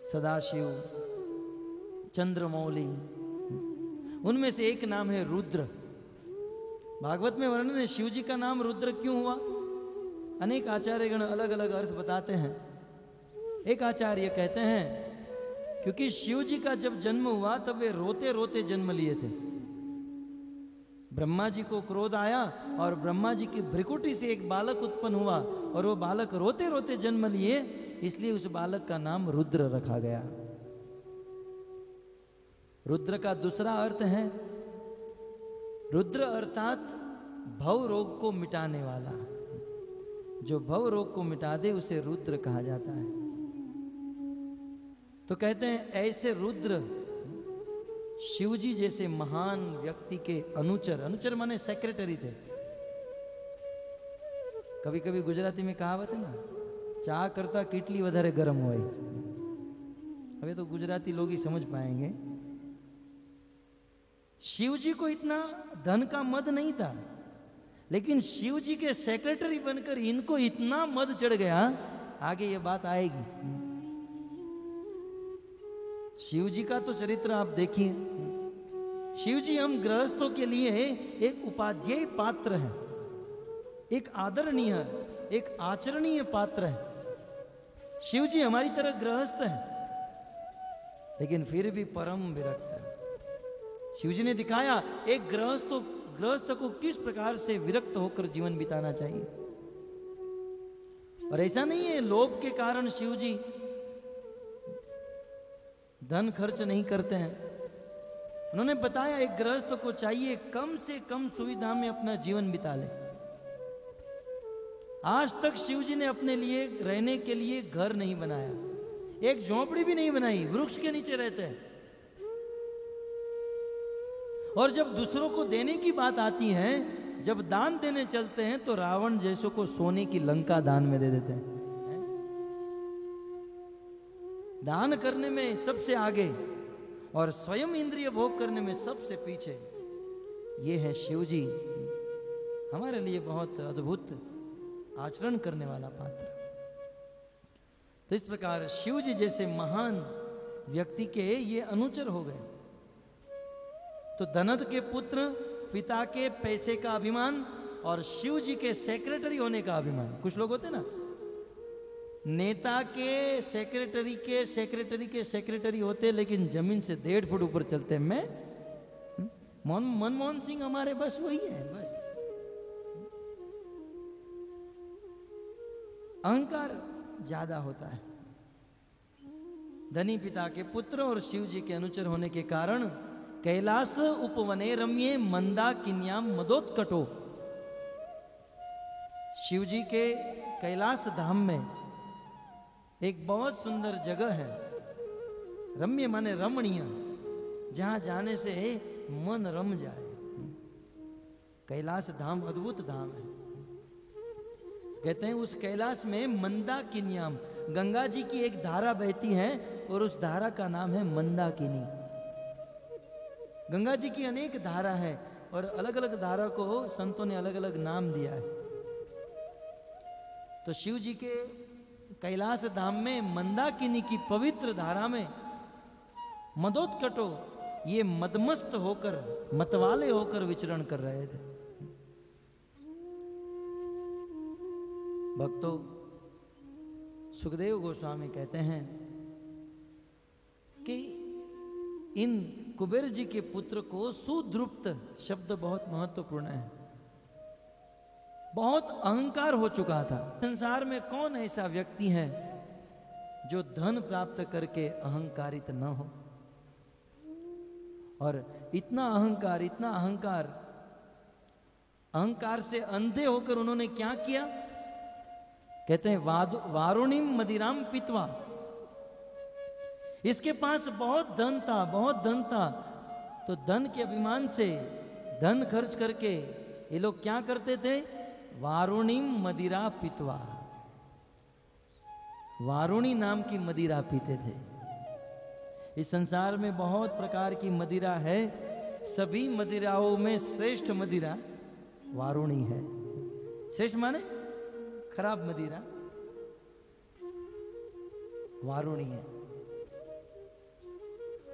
सदाशिव, चंद्रमौली, उनमें से एक नाम है रुद्र। भागवत में वर्णन है शिव जी का नाम रुद्र क्यों हुआ। अनेक आचार्यगण अलग अलग अर्थ बताते हैं। एक आचार्य कहते हैं क्योंकि शिव जी का जब जन्म हुआ तब वे रोते रोते जन्म लिए थे। ब्रह्मा जी को क्रोध आया और ब्रह्मा जी की भ्रिकुटी से एक बालक उत्पन्न हुआ, और वो बालक रोते रोते जन्म लिए, इसलिए उस बालक का नाम रुद्र रखा गया। रुद्र का दूसरा अर्थ है, रुद्र अर्थात भव रोग को मिटाने वाला। जो भव रोग को मिटा दे उसे रुद्र कहा जाता है। तो कहते हैं ऐसे रुद्र शिव जी जैसे महान व्यक्ति के अनुचर, अनुचर माने सेक्रेटरी थे। कभी कभी गुजराती में कहावत है ना, चा करता किटली वधारे गरम होय। अभी तो गुजराती लोग ही समझ पाएंगे। शिव जी को इतना धन का मद नहीं था, लेकिन शिव जी के सेक्रेटरी बनकर इनको इतना मद चढ़ गया, आगे ये बात आएगी। शिव जी का तो चरित्र आप देखिए। शिव जी हम गृहस्थों के लिए एक उपाध्याय पात्र है, एक आदरणीय, एक आचरणीय पात्र है। शिव जी हमारी तरह गृहस्थ है, लेकिन फिर भी परम विरक्त है। शिव जी ने दिखाया एक गृहस्थ को किस प्रकार से विरक्त होकर जीवन बिताना चाहिए। और ऐसा नहीं है लोभ के कारण शिव जी धन खर्च नहीं करते हैं। उन्होंने बताया एक गृहस्थ को चाहिए कम से कम सुविधा में अपना जीवन बिता ले। आज तक शिव जी ने अपने लिए रहने के लिए घर नहीं बनाया, एक झोपड़ी भी नहीं बनाई, वृक्ष के नीचे रहते हैं। और जब दूसरों को देने की बात आती है, जब दान देने चलते हैं, तो रावण जैसों को सोने की लंका दान में दे देते हैं। दान करने में सबसे आगे और स्वयं इंद्रिय भोग करने में सबसे पीछे ये है शिव जी, हमारे लिए बहुत अद्भुत आचरण करने वाला पात्र। तो इस प्रकार शिव जी जैसे महान व्यक्ति के ये अनुचर हो गए। तो धनद के पुत्र, पिता के पैसे का अभिमान और शिव जी के सेक्रेटरी होने का अभिमान। कुछ लोग होते ना, नेता के सेक्रेटरी के सेक्रेटरी के सेक्रेटरी होते, लेकिन जमीन से 1.5 फुट ऊपर चलते। मैं मनमोहन सिंह हमारे बस वही है, बस अहंकार ज्यादा होता है। धनी पिता के पुत्र और शिव जी के अनुचर होने के कारण कैलास उपवने रम्ये मंदाकिन्याम मदोत्कटो, शिव जी के कैलास धाम में एक बहुत सुंदर जगह है। रम्य माने रमणीय, जहां जाने से मन रम जाए। कैलास धाम अद्भुत धाम है। कहते हैं उस कैलाश में मंदाकिन्याम, गंगा जी की एक धारा बहती है और उस धारा का नाम है मंदाकिनी। गंगा जी की अनेक धारा है और अलग अलग धारा को संतों ने अलग अलग नाम दिया है। तो शिव जी के कैलाश धाम में मंदाकिनी की पवित्र धारा में मदोत्कटो ये मदमस्त होकर, मतवाले होकर विचरण कर रहे थे। भक्तों, सुखदेव गोस्वामी कहते हैं कि इन कुबेर जी के पुत्र को सुद्रुप्त शब्द बहुत महत्वपूर्ण है। बहुत अहंकार हो चुका था। संसार में कौन ऐसा व्यक्ति है जो धन प्राप्त करके अहंकारित न हो। और इतना अहंकार, इतना अहंकार, अहंकार से अंधे होकर उन्होंने क्या किया। कहते हैं वारुणीम मदिराम पित्वा, इसके पास बहुत धन था, बहुत धन था। तो धन के अभिमान से धन खर्च करके ये लोग क्या करते थे, वारुणीम मदिरा पित्वा, वारुणी नाम की मदिरा पीते थे। इस संसार में बहुत प्रकार की मदिरा है, सभी मदिराओं में श्रेष्ठ मदिरा वारुणी है। श्रेष्ठ माने खराब मदिरा वारुणी है।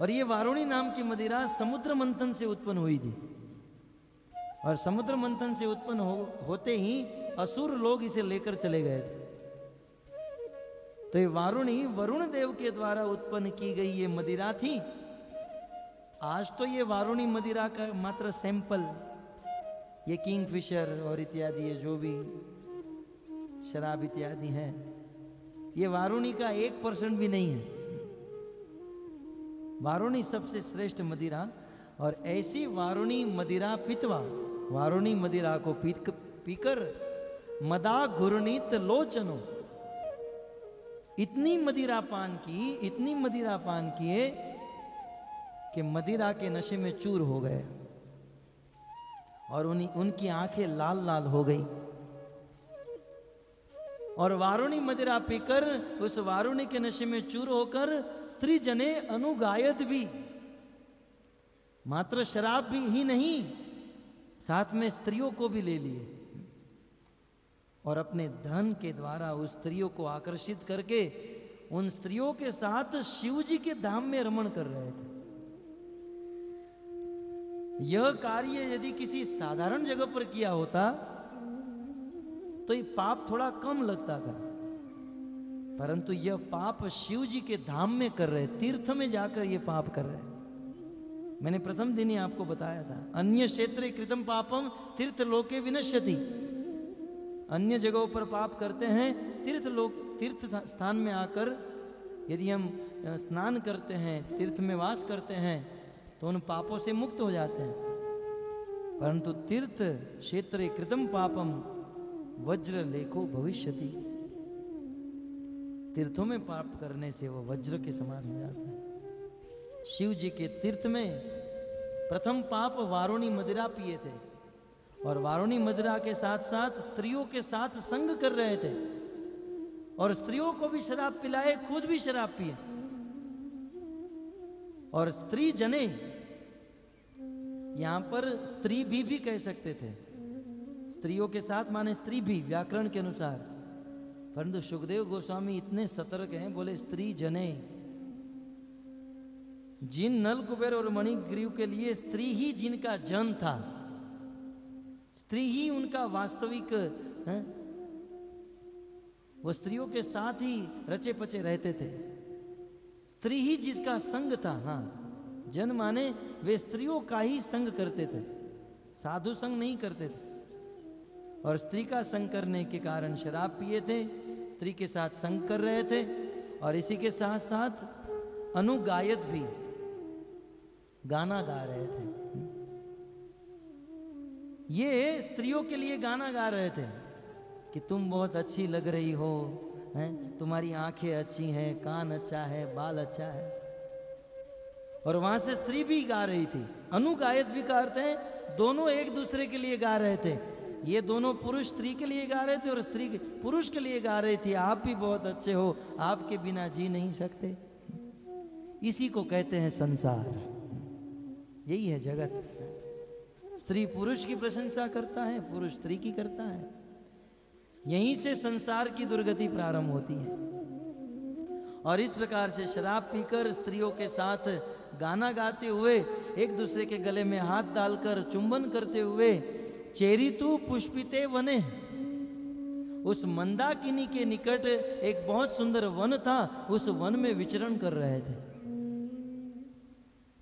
और ये वारुणी नाम की मदिरा समुद्र मंथन से उत्पन्न हुई थी। और समुद्र मंथन से उत्पन्न होते ही असुर लोग इसे लेकर चले गए थे। तो ये वारुणी वरुण देव के द्वारा उत्पन्न की गई ये मदिरा थी। आज तो ये वारुणी मदिरा का मात्र सैंपल, ये किंगफिशर और इत्यादि ये जो भी शराब इत्यादि है, ये वारुणी का 1% भी नहीं है। वारुणी सबसे श्रेष्ठ मदिरा। और ऐसी वारुणी मदिरा पित्वा, वारुणी मदिरा को पीकर मदा घुरनीत लोचनो, इतनी मदिरा पान की, इतनी मदिरा पान किए कि मदिरा के नशे में चूर हो गए और उनकी आंखें लाल लाल हो गई। और वारुणी मदिरा पीकर उस वारुणी के नशे में चूर होकर स्त्री जने अनुगायत भी, मात्र शराब भी ही नहीं, साथ में स्त्रियों को भी ले लिए और अपने धन के द्वारा उस स्त्रियों को आकर्षित करके उन स्त्रियों के साथ शिवजी के धाम में रमण कर रहे थे। यह कार्य यदि किसी साधारण जगह पर किया होता तो ये पाप थोड़ा कम लगता था, परंतु यह पाप शिवजी के धाम में कर रहे, तीर्थ में जाकर ये पाप कर रहे। मैंने प्रथम दिन ही आपको बताया था, अन्य क्षेत्रे कृतम पापम तीर्थ लोके विनश्यति। अन्य जगहों पर पाप करते हैं, तीर्थ स्थान में आकर यदि हम स्नान करते हैं, तीर्थ में वास करते हैं तो उन पापों से मुक्त हो जाते हैं। परंतु तीर्थ क्षेत्रे कृतम पापम वज्र लेखो भविष्यति। तीर्थों में पाप करने से वो वज्र के समान हो जाता है। शिव जी के तीर्थ में प्रथम पाप वारुणी मदिरा पिए थे और वारुणी मदिरा के साथ साथ स्त्रियों के साथ संग कर रहे थे और स्त्रियों को भी शराब पिलाए, खुद भी शराब पिए। और स्त्री जने, यहां पर स्त्री भी कह सकते थे, स्त्रियों के साथ माने स्त्री भी व्याकरण के अनुसार, परंतु सुखदेव गोस्वामी इतने सतर्क हैं, बोले स्त्री जने। जिन नल कुबेर और मणिग्रीव के लिए स्त्री ही जिनका जन था, स्त्री ही उनका वास्तविक है, वो स्त्रियों के साथ ही रचे पचे रहते थे, स्त्री ही जिसका संग था। हाँ, जन माने वे स्त्रियों का ही संग करते थे, साधु संग नहीं करते थे। और स्त्री का संग करने के कारण शराब पिए थे, स्त्री के साथ संग कर रहे थे और इसी के साथ साथ अनुगायत भी, गाना गा रहे थे। ये स्त्रियों के लिए गाना गा रहे थे कि तुम बहुत अच्छी लग रही हो, हैं, तुम्हारी आंखें अच्छी हैं, कान अच्छा है, बाल अच्छा है। और वहां से स्त्री भी गा रही थी, अनुगायत भी करते हैं, दोनों एक दूसरे के लिए गा रहे थे। ये दोनों पुरुष स्त्री के लिए गा रहे थे और स्त्री पुरुष के लिए गा रही थी, आप भी बहुत अच्छे हो, आपके बिना जी नहीं सकते। इसी को कहते हैं संसार, यही है जगत। स्त्री पुरुष की प्रशंसा करता है, पुरुष स्त्री की करता है। यहीं से संसार की दुर्गति प्रारंभ होती है। और इस प्रकार से शराब पीकर स्त्रियों के साथ गाना गाते हुए, एक दूसरे के गले में हाथ डालकर चुंबन करते हुए, चेरितु पुष्पिते वने, उस मंदाकिनी के निकट एक बहुत सुंदर वन था, उस वन में विचरण कर रहे थे।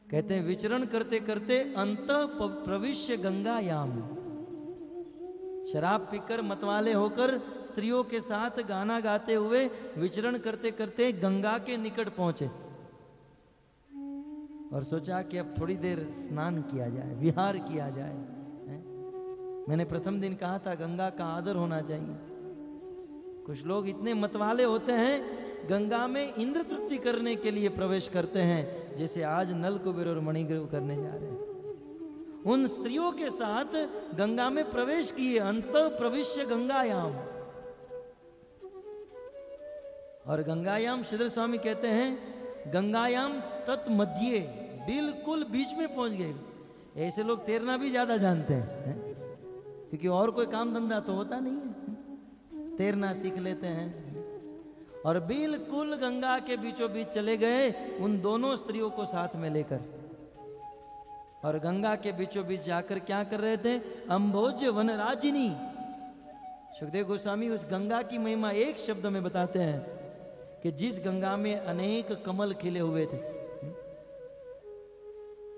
कहते हैं विचरण करते करते अंत प्रविश्य गंगायाम, शराब पीकर मतवाले होकर स्त्रियों के साथ गाना गाते हुए विचरण करते करते गंगा के निकट पहुंचे और सोचा कि अब थोड़ी देर स्नान किया जाए, विहार किया जाए। मैंने प्रथम दिन कहा था गंगा का आदर होना चाहिए। कुछ लोग इतने मतवाले होते हैं, गंगा में इंद्र तृप्ति करने के लिए प्रवेश करते हैं, जैसे आज नल कुबेर और मणिग्रीव करने जा रहे हैं। उन स्त्रियों के साथ गंगा में प्रवेश किए, अंत प्रविश्य गंगायाम। और गंगायाम श्रीधर स्वामी कहते हैं गंगायाम तत्मध्य, बिल्कुल बीच में पहुंच गए। ऐसे लोग तैरना भी ज्यादा जानते हैं, क्योंकि और कोई काम धंधा तो होता नहीं है, तैरना सीख लेते हैं। और बिल्कुल गंगा के बीचों बीच चले गए उन दोनों स्त्रियों को साथ में लेकर, और गंगा के बीचों बीच जाकर क्या कर रहे थे, अम्भोज वनराजिनी। सुखदेव गोस्वामी उस गंगा की महिमा एक शब्द में बताते हैं कि जिस गंगा में अनेक कमल खिले हुए थे।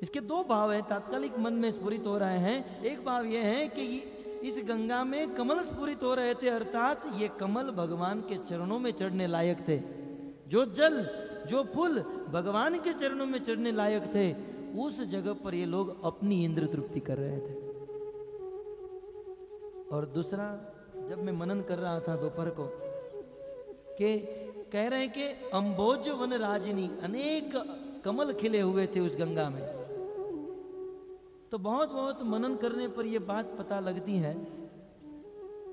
इसके दो भाव हैं, तात्कालिक मन में स्फुरित हो रहे हैं। एक भाव यह है कि इस गंगा में कमल स्फुरित हो रहे थे, अर्थात ये कमल भगवान के चरणों में चढ़ने लायक थे। जो जल, जो फूल भगवान के चरणों में चढ़ने लायक थे, उस जगह पर ये लोग अपनी इंद्र तृप्ति कर रहे थे। और दूसरा, जब मैं मनन कर रहा था दोपहर को, कि कह रहे हैं कि अम्भोज वन राजिनी, अनेक कमल खिले हुए थे उस गंगा में। तो बहुत बहुत मनन करने पर यह बात पता लगती है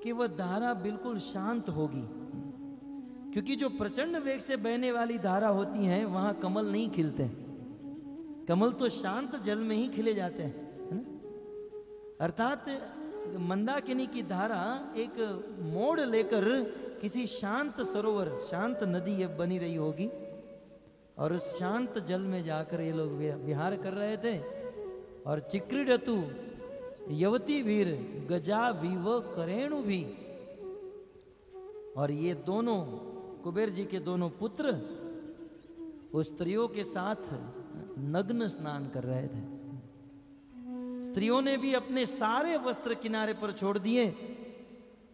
कि वह धारा बिल्कुल शांत होगी, क्योंकि जो प्रचंड वेग से बहने वाली धारा होती हैं वहां कमल नहीं खिलते। कमल तो शांत जल में ही खिले जाते हैं, है ना। अर्थात मंदाकिनी की धारा एक मोड़ लेकर किसी शांत सरोवर, शांत नदी ये बनी रही होगी, और उस शांत जल में जाकर ये लोग विहार कर रहे थे। और चिक्रीडतु यवती वीर गजा विव करेणु भी, और ये दोनों कुबेर जी के दोनों पुत्र उस स्त्रियों के साथ नग्न स्नान कर रहे थे। स्त्रियों ने भी अपने सारे वस्त्र किनारे पर छोड़ दिए,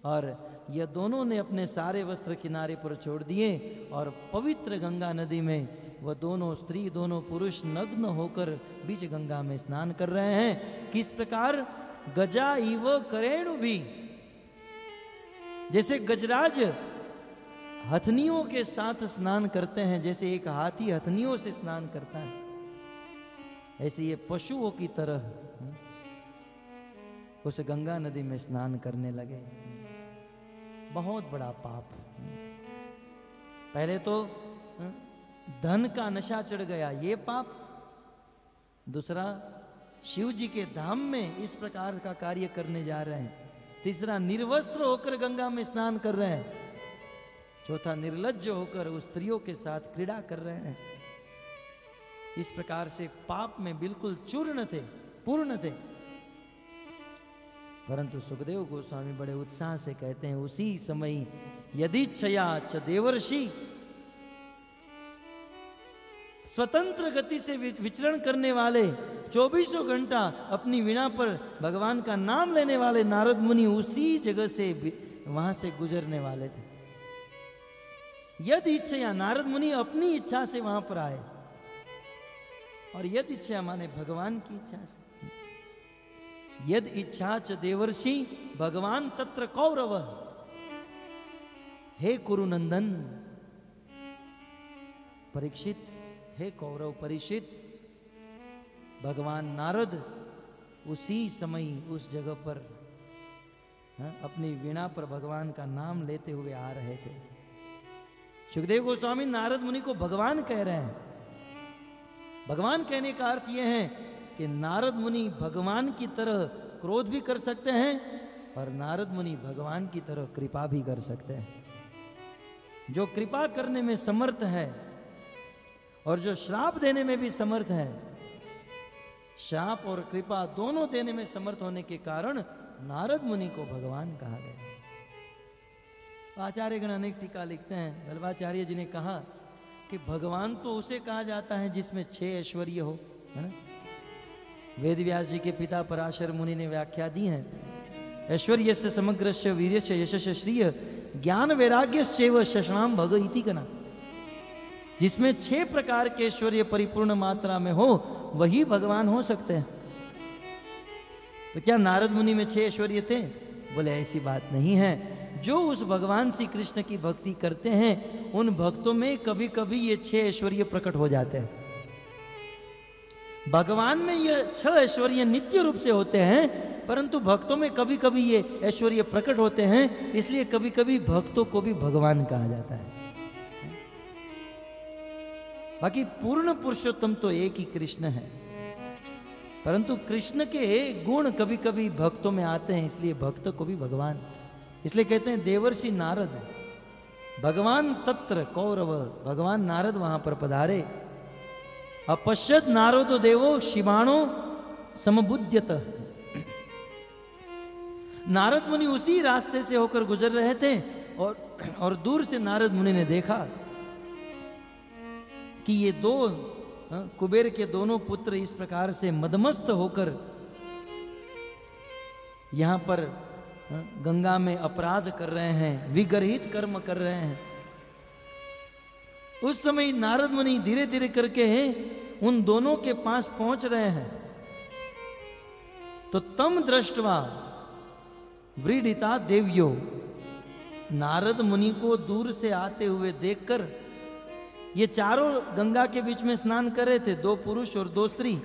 और यह दोनों ने अपने सारे वस्त्र किनारे पर छोड़ दिए, और पवित्र गंगा नदी में वह दोनों स्त्री, दोनों पुरुष नग्न होकर बीच गंगा में स्नान कर रहे हैं। किस प्रकार? गजा इव करेणु भी, जैसे गजराज हथनियों के साथ स्नान करते हैं, जैसे एक हाथी हथनियों से स्नान करता है, ऐसे ये पशुओं की तरह उस गंगा नदी में स्नान करने लगे। बहुत बड़ा पाप। पहले तो धन का नशा चढ़ गया, ये पाप। दूसरा, शिव जी के धाम में इस प्रकार का कार्य करने जा रहे हैं। तीसरा, निर्वस्त्र होकर गंगा में स्नान कर रहे हैं। चौथा, निर्लज्ज होकर उस स्त्रियों के साथ क्रीड़ा कर रहे हैं। इस प्रकार से पाप में बिल्कुल चूर्ण थे, पूर्ण थे। परंतु सुखदेव गोस्वामी बड़े उत्साह से कहते हैं, उसी समय यदिच्छया च देवर्षि, स्वतंत्र गति से विचरण करने वाले, 24 घंटा अपनी वीणा पर भगवान का नाम लेने वाले नारद मुनि उसी जगह से वहां से गुजरने वाले थे। यद इच्छया, नारद मुनि अपनी इच्छा से वहां पर आए, और यद इच्छा माने भगवान की इच्छा से। यद इच्छा च देवर्षि भगवान तत्र कौरव, हे कुरुनंदन परीक्षित, हे कौरव परीक्षित, भगवान नारद उसी समय उस जगह पर अपनी वीणा पर भगवान का नाम लेते हुए आ रहे थे। सुखदेव गोस्वामी नारद मुनि को भगवान कह रहे हैं। भगवान कहने का अर्थ यह है कि नारद मुनि भगवान की तरह क्रोध भी कर सकते हैं, और नारद मुनि भगवान की तरह कृपा भी कर सकते हैं। जो कृपा करने में समर्थ है और जो श्राप देने में भी समर्थ है, श्राप और कृपा दोनों देने में समर्थ होने के कारण नारद मुनि को भगवान कहा गया। आचार्य गण अनेक टीका लिखते हैं। वल्लभाचार्य जी ने कहा कि भगवान तो उसे कहा जाता है जिसमें 6 ऐश्वर्य हो, है ना। वेद व्यास जी के पिता पराशर मुनि ने व्याख्या दी है, ऐश्वर्यस्य समग्रस्य वीर्यस्य यशस्य श्रिय ज्ञान वैराग्यश्चैव शशनाम भग इति कना। जिसमें 6 प्रकार के ऐश्वर्य परिपूर्ण मात्रा में हो वही भगवान हो सकते हैं। तो क्या नारद मुनि में 6 ऐश्वर्य थे? बोले ऐसी बात नहीं है। जो उस भगवान श्री कृष्ण की भक्ति करते हैं उन भक्तों में कभी कभी ये 6 ऐश्वर्य प्रकट हो जाते हैं। भगवान में ये 6 ऐश्वर्य नित्य रूप से होते हैं, परंतु भक्तों में कभी कभी ये ऐश्वर्य प्रकट होते हैं, इसलिए कभी कभी भक्तों को भी भगवान कहा जाता है। बाकी पूर्ण पुरुषोत्तम तो एक ही कृष्ण है, परंतु कृष्ण के गुण कभी कभी भक्तों में आते हैं, इसलिए भक्त को भी भगवान। इसलिए कहते हैं देवर्षि नारद भगवान तत्र कौरव, भगवान नारद वहां पर पधारे। अपश्यत नारदो देवो शिवाणो समबुद्ध्यत। नारद मुनि उसी रास्ते से होकर गुजर रहे थे, और दूर से नारद मुनि ने देखा कि ये 2 कुबेर के दोनों पुत्र इस प्रकार से मदमस्त होकर यहां पर गंगा में अपराध कर रहे हैं, विगरहित कर्म कर रहे हैं। उस समय नारद मुनि धीरे धीरे करके उन दोनों के पास पहुंच रहे हैं। तो तम दृष्टवा व्रीडिता देव्यो, नारद मुनि को दूर से आते हुए देखकर ये चारों गंगा के बीच में स्नान कर रहे थे, 2 पुरुष और 2 स्त्री।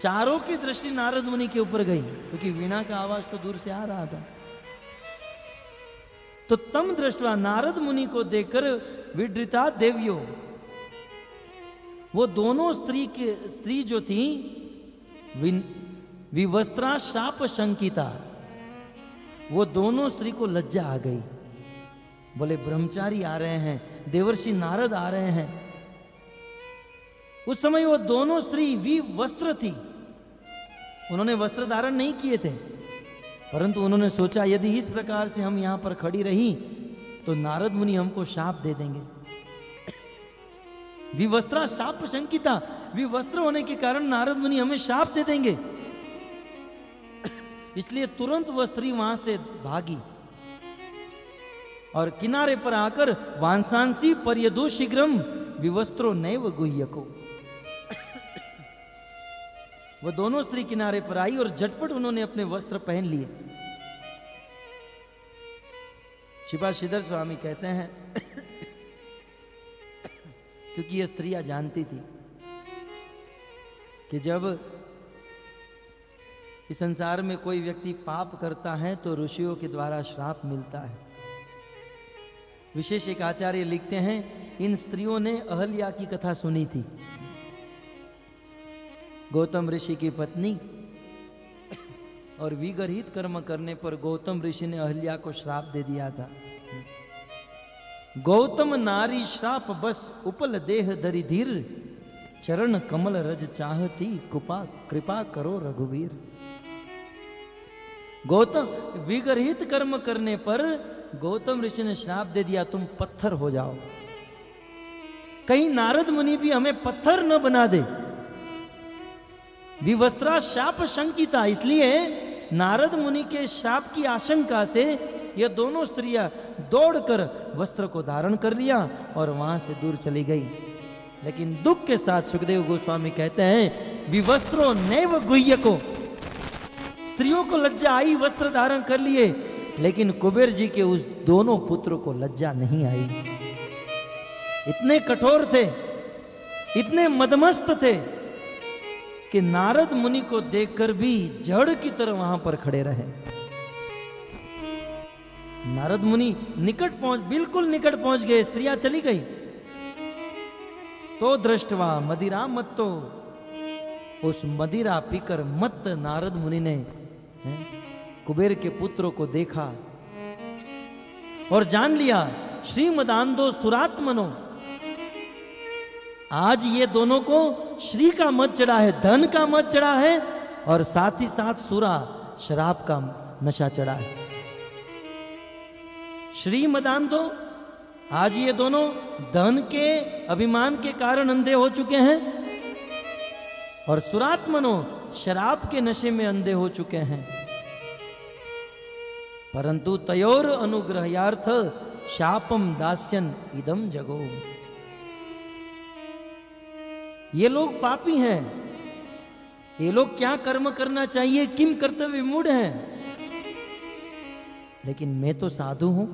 चारों की दृष्टि नारद मुनि के ऊपर गई, क्योंकि वीणा का आवाज तो दूर से आ रहा था। तो तम दृष्टवा, नारद मुनि को देखकर विड्रिता देवियों, वो दोनों स्त्री जो थी विवस्त्रा शाप शंकिता, वो दोनों स्त्री को लज्जा आ गई। बोले ब्रह्मचारी आ रहे हैं, देवर्षि नारद आ रहे हैं। उस समय वो दोनों स्त्री विवस्त्र थी, उन्होंने वस्त्र धारण नहीं किए थे, परंतु उन्होंने सोचा यदि इस प्रकार से हम यहां पर खड़ी रही तो नारद मुनि हमको शाप दे देंगे। विवस्त्रा शाप शंकिता, विवस्त्र होने के कारण नारद मुनि हमें शाप दे देंगे। इसलिए तुरंत वह स्त्री वहां से भागी और किनारे पर आकर वांसांसी पर्यदो शीघ्रम विवस्त्रो नैव गुह्यको, वो दोनों स्त्री किनारे पर आई और झटपट उन्होंने अपने वस्त्र पहन लिए। श्रीपाद श्रीधर स्वामी कहते हैं क्योंकि ये स्त्रियां जानती थी कि जब इस संसार में कोई व्यक्ति पाप करता है तो ऋषियों के द्वारा श्राप मिलता है। विशेष एक आचार्य लिखते हैं, इन स्त्रियों ने अहल्या की कथा सुनी थी। गौतम ऋषि की पत्नी, और विगरहित कर्म करने पर गौतम ऋषि ने अहल्या को श्राप दे दिया था। गौतम नारी श्राप बस उपल देह धरि धीर, चरण कमल रज चाहती कृपा करो रघुवीर। गौतम विगरहित कर्म करने पर गौतम ऋषि ने श्राप दे दिया, तुम पत्थर हो जाओ। कहीं नारद मुनि भी हमें पत्थर न बना दे। विवस्त्रा शाप शंकिता, इसलिए नारद मुनि के शाप की आशंका से ये दोनों स्त्रियां दौड़कर वस्त्र को धारण कर लिया और वहां से दूर चली गई। लेकिन दुख के साथ सुखदेव गोस्वामी कहते हैं, विवस्त्रो नैव गुह्यको, स्त्रियों को लज्जा आई, वस्त्र धारण कर लिए, लेकिन कुबेर जी के उस दोनों पुत्रों को लज्जा नहीं आई। इतने कठोर थे, इतने मदमस्त थे कि नारद मुनि को देखकर भी जड़ की तरह वहां पर खड़े रहे। नारद मुनि बिल्कुल निकट पहुंच गए, स्त्रियां चली गई। तो दृष्टवा मदिरा मत्तो, उस मदिरा पीकर मत नारद मुनि ने कुबेर के पुत्रों को देखा और जान लिया, श्रीमदांधो सुरात्मनो, आज ये दोनों को श्री का मत चढ़ा है, धन का मत चढ़ा है, और साथ ही साथ सुरा शराब का नशा चढ़ा है। श्रीमदांधो, आज ये दोनों धन के अभिमान के कारण अंधे हो चुके हैं, और सुरात्मनो, शराब के नशे में अंधे हो चुके हैं। परंतु तयोर अनुग्रहार्थ शापम दास्यन इदम जगो, ये लोग पापी हैं, ये लोग क्या कर्म करना चाहिए, किम कर्तव्य मूढ़ हैं। लेकिन मैं तो साधु हूं,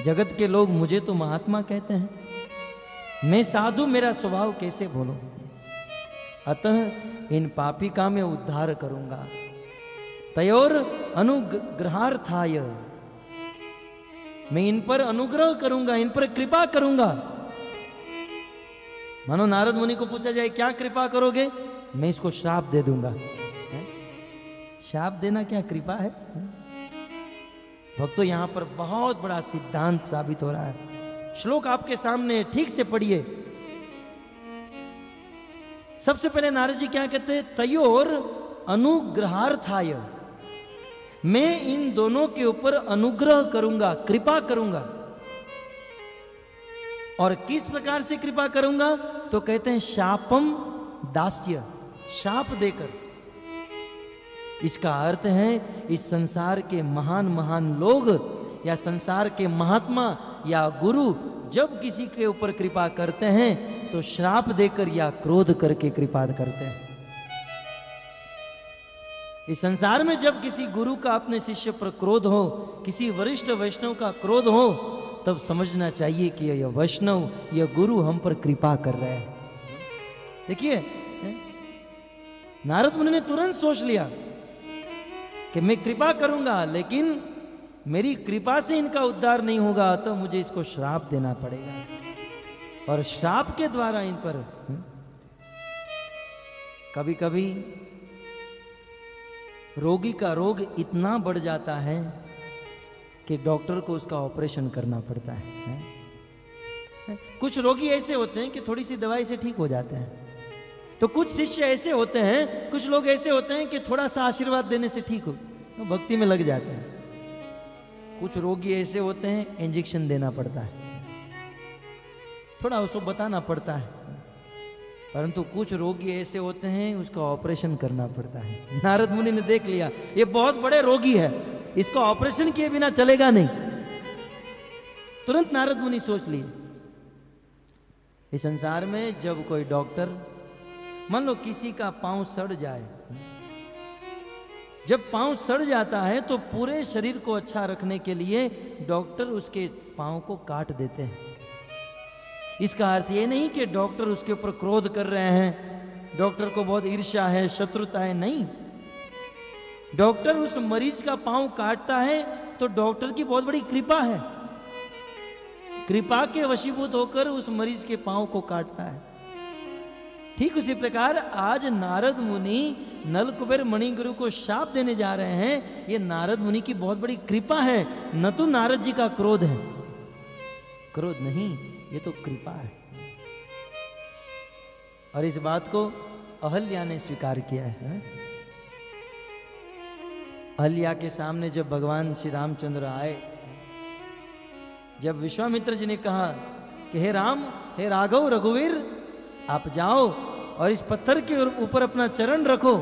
जगत के लोग मुझे तो महात्मा कहते हैं, मैं साधु, मेरा स्वभाव कैसे बोलूं। अतः इन पापी का मैं उद्धार करूंगा। तयोर अनुग्रहार्थाय, मैं इन पर अनुग्रह करूंगा, इन पर कृपा करूंगा। मानो नारद मुनि को पूछा जाए क्या कृपा करोगे, मैं इसको श्राप दे दूंगा। श्राप देना क्या कृपा है? भक्तों, यहां पर बहुत बड़ा सिद्धांत साबित हो रहा है। श्लोक आपके सामने, ठीक से पढ़िए। सबसे पहले नारद जी क्या कहते हैं, तयोर अनुग्रहार्थाय, मैं इन दोनों के ऊपर अनुग्रह करूंगा, कृपा करूंगा। और किस प्रकार से कृपा करूंगा, तो कहते हैं शापम दास्य, शाप देकर। इसका अर्थ है इस संसार के महान महान लोग या संसार के महात्मा या गुरु जब किसी के ऊपर कृपा करते हैं तो श्राप देकर या क्रोध करके कृपा करते हैं। इस संसार में जब किसी गुरु का अपने शिष्य पर क्रोध हो, किसी वरिष्ठ वैष्णव का क्रोध हो, तब समझना चाहिए कि यह वैष्णव, यह गुरु हम पर कृपा कर रहे हैं। देखिए, नारद मुनि ने तुरंत सोच लिया कि मैं कृपा करूंगा, लेकिन मेरी कृपा से इनका उद्धार नहीं होगा, तो मुझे इसको श्राप देना पड़ेगा। और श्राप के द्वारा इन पर कभी कभी रोगी का रोग इतना बढ़ जाता है कि डॉक्टर को उसका ऑपरेशन करना पड़ता है। कुछ रोगी ऐसे होते हैं कि थोड़ी सी दवाई से ठीक हो जाते हैं, तो कुछ शिष्य ऐसे होते हैं, कुछ लोग ऐसे होते हैं कि थोड़ा सा आशीर्वाद देने से ठीक हो, तो भक्ति में लग जाते हैं। कुछ रोगी ऐसे होते हैं, इंजेक्शन देना पड़ता है, थोड़ा उसको बताना पड़ता है। परंतु कुछ रोगी ऐसे होते हैं, उसका ऑपरेशन करना पड़ता है। नारद मुनि ने देख लिया ये बहुत बड़े रोगी है, इसको ऑपरेशन किए बिना चलेगा नहीं। तुरंत नारद मुनि सोच लिए, इस संसार में जब कोई डॉक्टर, मान लो किसी का पांव सड़ जाए, जब पांव सड़ जाता है तो पूरे शरीर को अच्छा रखने के लिए डॉक्टर उसके पांव को काट देते हैं। इसका अर्थ ये नहीं कि डॉक्टर उसके ऊपर क्रोध कर रहे हैं, डॉक्टर को बहुत ईर्ष्या है, शत्रुता है, नहीं। डॉक्टर उस मरीज का पांव काटता है तो डॉक्टर की बहुत बड़ी कृपा है, कृपा के वशीभूत होकर उस मरीज के पांव को काटता है। ठीक उसी प्रकार आज नारद मुनि नल कुबेर मणिगुरु को शाप देने जा रहे हैं। ये नारद मुनि की बहुत बड़ी कृपा है, न तो नारद जी का क्रोध है, क्रोध नहीं, ये तो कृपा है। और इस बात को अहल्या ने स्वीकार किया है। अहल्या के सामने जब भगवान श्री रामचंद्र आए, जब विश्वामित्र जी ने कहा कि हे राम, हे राघव, रघुवीर, आप जाओ और इस पत्थर के ऊपर अपना चरण रखो।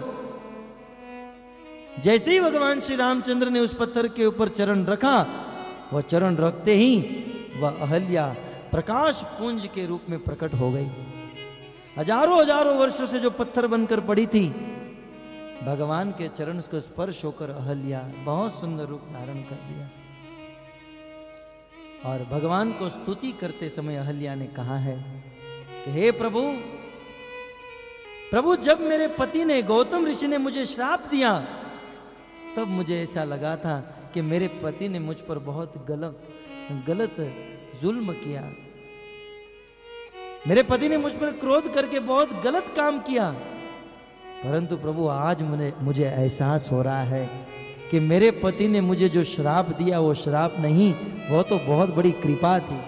जैसे ही भगवान श्री रामचंद्र ने उस पत्थर के ऊपर चरण रखा, वह चरण रखते ही वह अहल्या प्रकाश पुंज के रूप में प्रकट हो गई। हजारों हजारों वर्षों से जो पत्थर बनकर पड़ी थी, भगवान के चरण को स्पर्श होकर अहल्या बहुत सुंदर रूप धारण कर लिया। और भगवान को स्तुति करते समय अहल्या ने कहा है कि हे प्रभु, प्रभु, जब मेरे पति ने, गौतम ऋषि ने मुझे श्राप दिया, तब मुझे ऐसा लगा था कि मेरे पति ने मुझ पर बहुत गलत जुल्म किया, मेरे पति ने मुझ पर क्रोध करके बहुत गलत काम किया। परंतु प्रभु, आज मुझे एहसास हो रहा है कि मेरे पति ने मुझे जो श्राप दिया वो श्राप नहीं, वो तो बहुत बड़ी कृपा थी।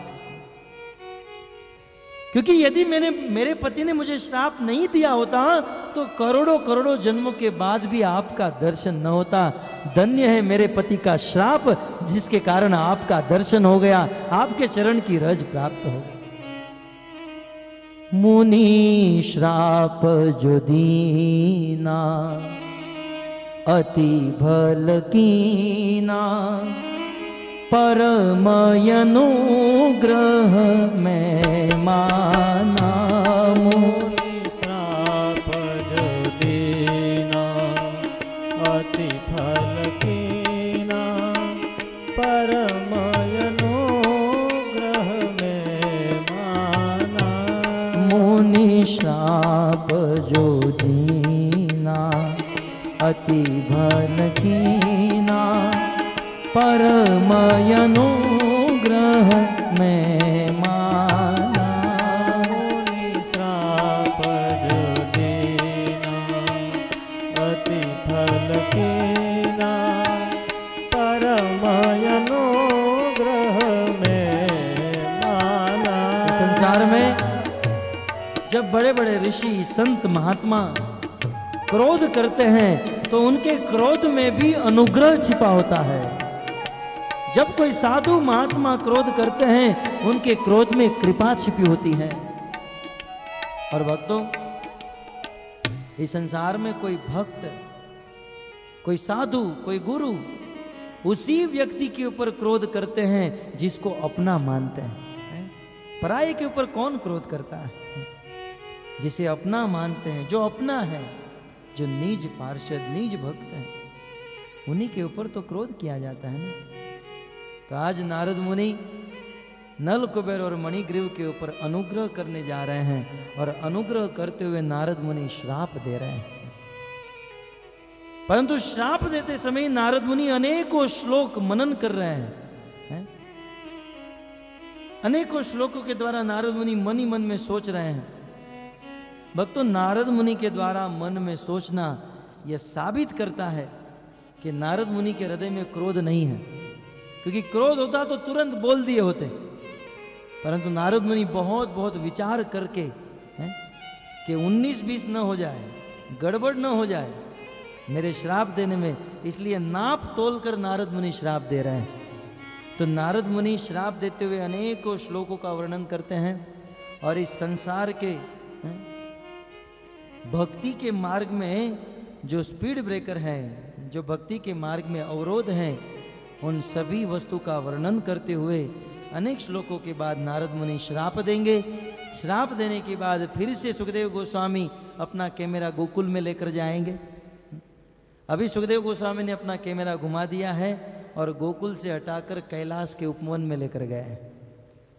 क्योंकि यदि मेरे पति ने मुझे श्राप नहीं दिया होता तो करोड़ों करोड़ों जन्मों के बाद भी आपका दर्शन न होता। धन्य है मेरे पति का श्राप, जिसके कारण आपका दर्शन हो गया, आपके चरण की रज प्राप्त हो। मुनि श्राप जो दीना, अति भल कीना, परम अनुग्रह में माना। मुनि श्राप जो दीना, अति फल कीना, परम अनुग्रह में माना। मुनि श्राप जो दीना, अति भल कीना, परम अनुग्रह में माना। मुनि श्राप जो दीना, अति फल कीना, परम अनुग्रह में माना। संसार में जब बड़े बड़े ऋषि, संत, महात्मा क्रोध करते हैं तो उनके क्रोध में भी अनुग्रह छिपा होता है। जब कोई साधु महात्मा क्रोध करते हैं, उनके क्रोध में कृपा छिपी होती है। और भक्तों, इस संसार में कोई भक्त, कोई साधु, कोई गुरु उसी व्यक्ति के ऊपर क्रोध करते हैं जिसको अपना मानते हैं। पराये के ऊपर कौन क्रोध करता है? जिसे अपना मानते हैं, जो अपना है, जो निज पार्षद, निज भक्त है, उन्हीं के ऊपर तो क्रोध किया जाता है ना। तो आज नारद मुनि नल कुबेर और मणिग्रीव के ऊपर अनुग्रह करने जा रहे हैं और अनुग्रह करते हुए नारद मुनि श्राप दे रहे हैं। परंतु श्राप देते समय नारद मुनि अनेकों श्लोक मनन कर रहे हैं। अनेकों श्लोकों के द्वारा नारद मुनि मन ही मन में सोच रहे हैं। भक्तों, नारद मुनि के द्वारा मन में सोचना यह साबित करता है कि नारद मुनि के हृदय में क्रोध नहीं है, क्योंकि क्रोध होता तो तुरंत बोल दिए होते। परंतु नारद मुनि बहुत बहुत विचार करके कि 19-20 न हो जाए, गड़बड़ न हो जाए मेरे श्राप देने में, इसलिए नाप तोल कर नारद मुनि श्राप दे रहे हैं। तो नारद मुनि श्राप देते हुए अनेकों श्लोकों का वर्णन करते हैं और इस संसार के भक्ति के मार्ग में जो स्पीड ब्रेकर है, जो भक्ति के मार्ग में अवरोध है, उन सभी वस्तु का वर्णन करते हुए अनेक श्लोकों के बाद नारद मुनि श्राप देंगे। श्राप देने के बाद फिर से सुखदेव गोस्वामी अपना कैमरा गोकुल में लेकर जाएंगे। अभी सुखदेव गोस्वामी ने अपना कैमरा घुमा दिया है और गोकुल से हटाकर कैलाश के उपवन में लेकर गए हैं।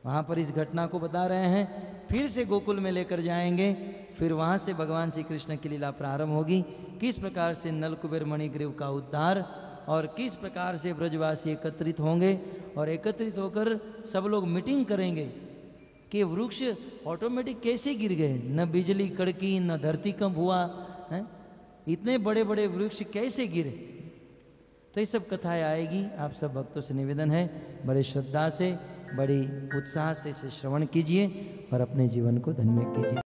वहाँ पर इस घटना को बता रहे हैं। फिर से गोकुल में लेकर जाएंगे, फिर वहाँ से भगवान श्री कृष्ण की लीला प्रारंभ होगी। किस प्रकार से नल कुबेर मणिग्रीव का उद्धार और किस प्रकार से ब्रजवासी एकत्रित होंगे और एकत्रित होकर सब लोग मीटिंग करेंगे कि वृक्ष ऑटोमेटिक कैसे गिर गए, न बिजली कड़की न धरती कंप हुआ है, इतने बड़े बड़े वृक्ष कैसे गिरे। तो ये सब कथाएं आएगी। आप सब भक्तों से निवेदन है, बड़े श्रद्धा से बड़ी उत्साह से इसे श्रवण कीजिए और अपने जीवन को धन्य कीजिए।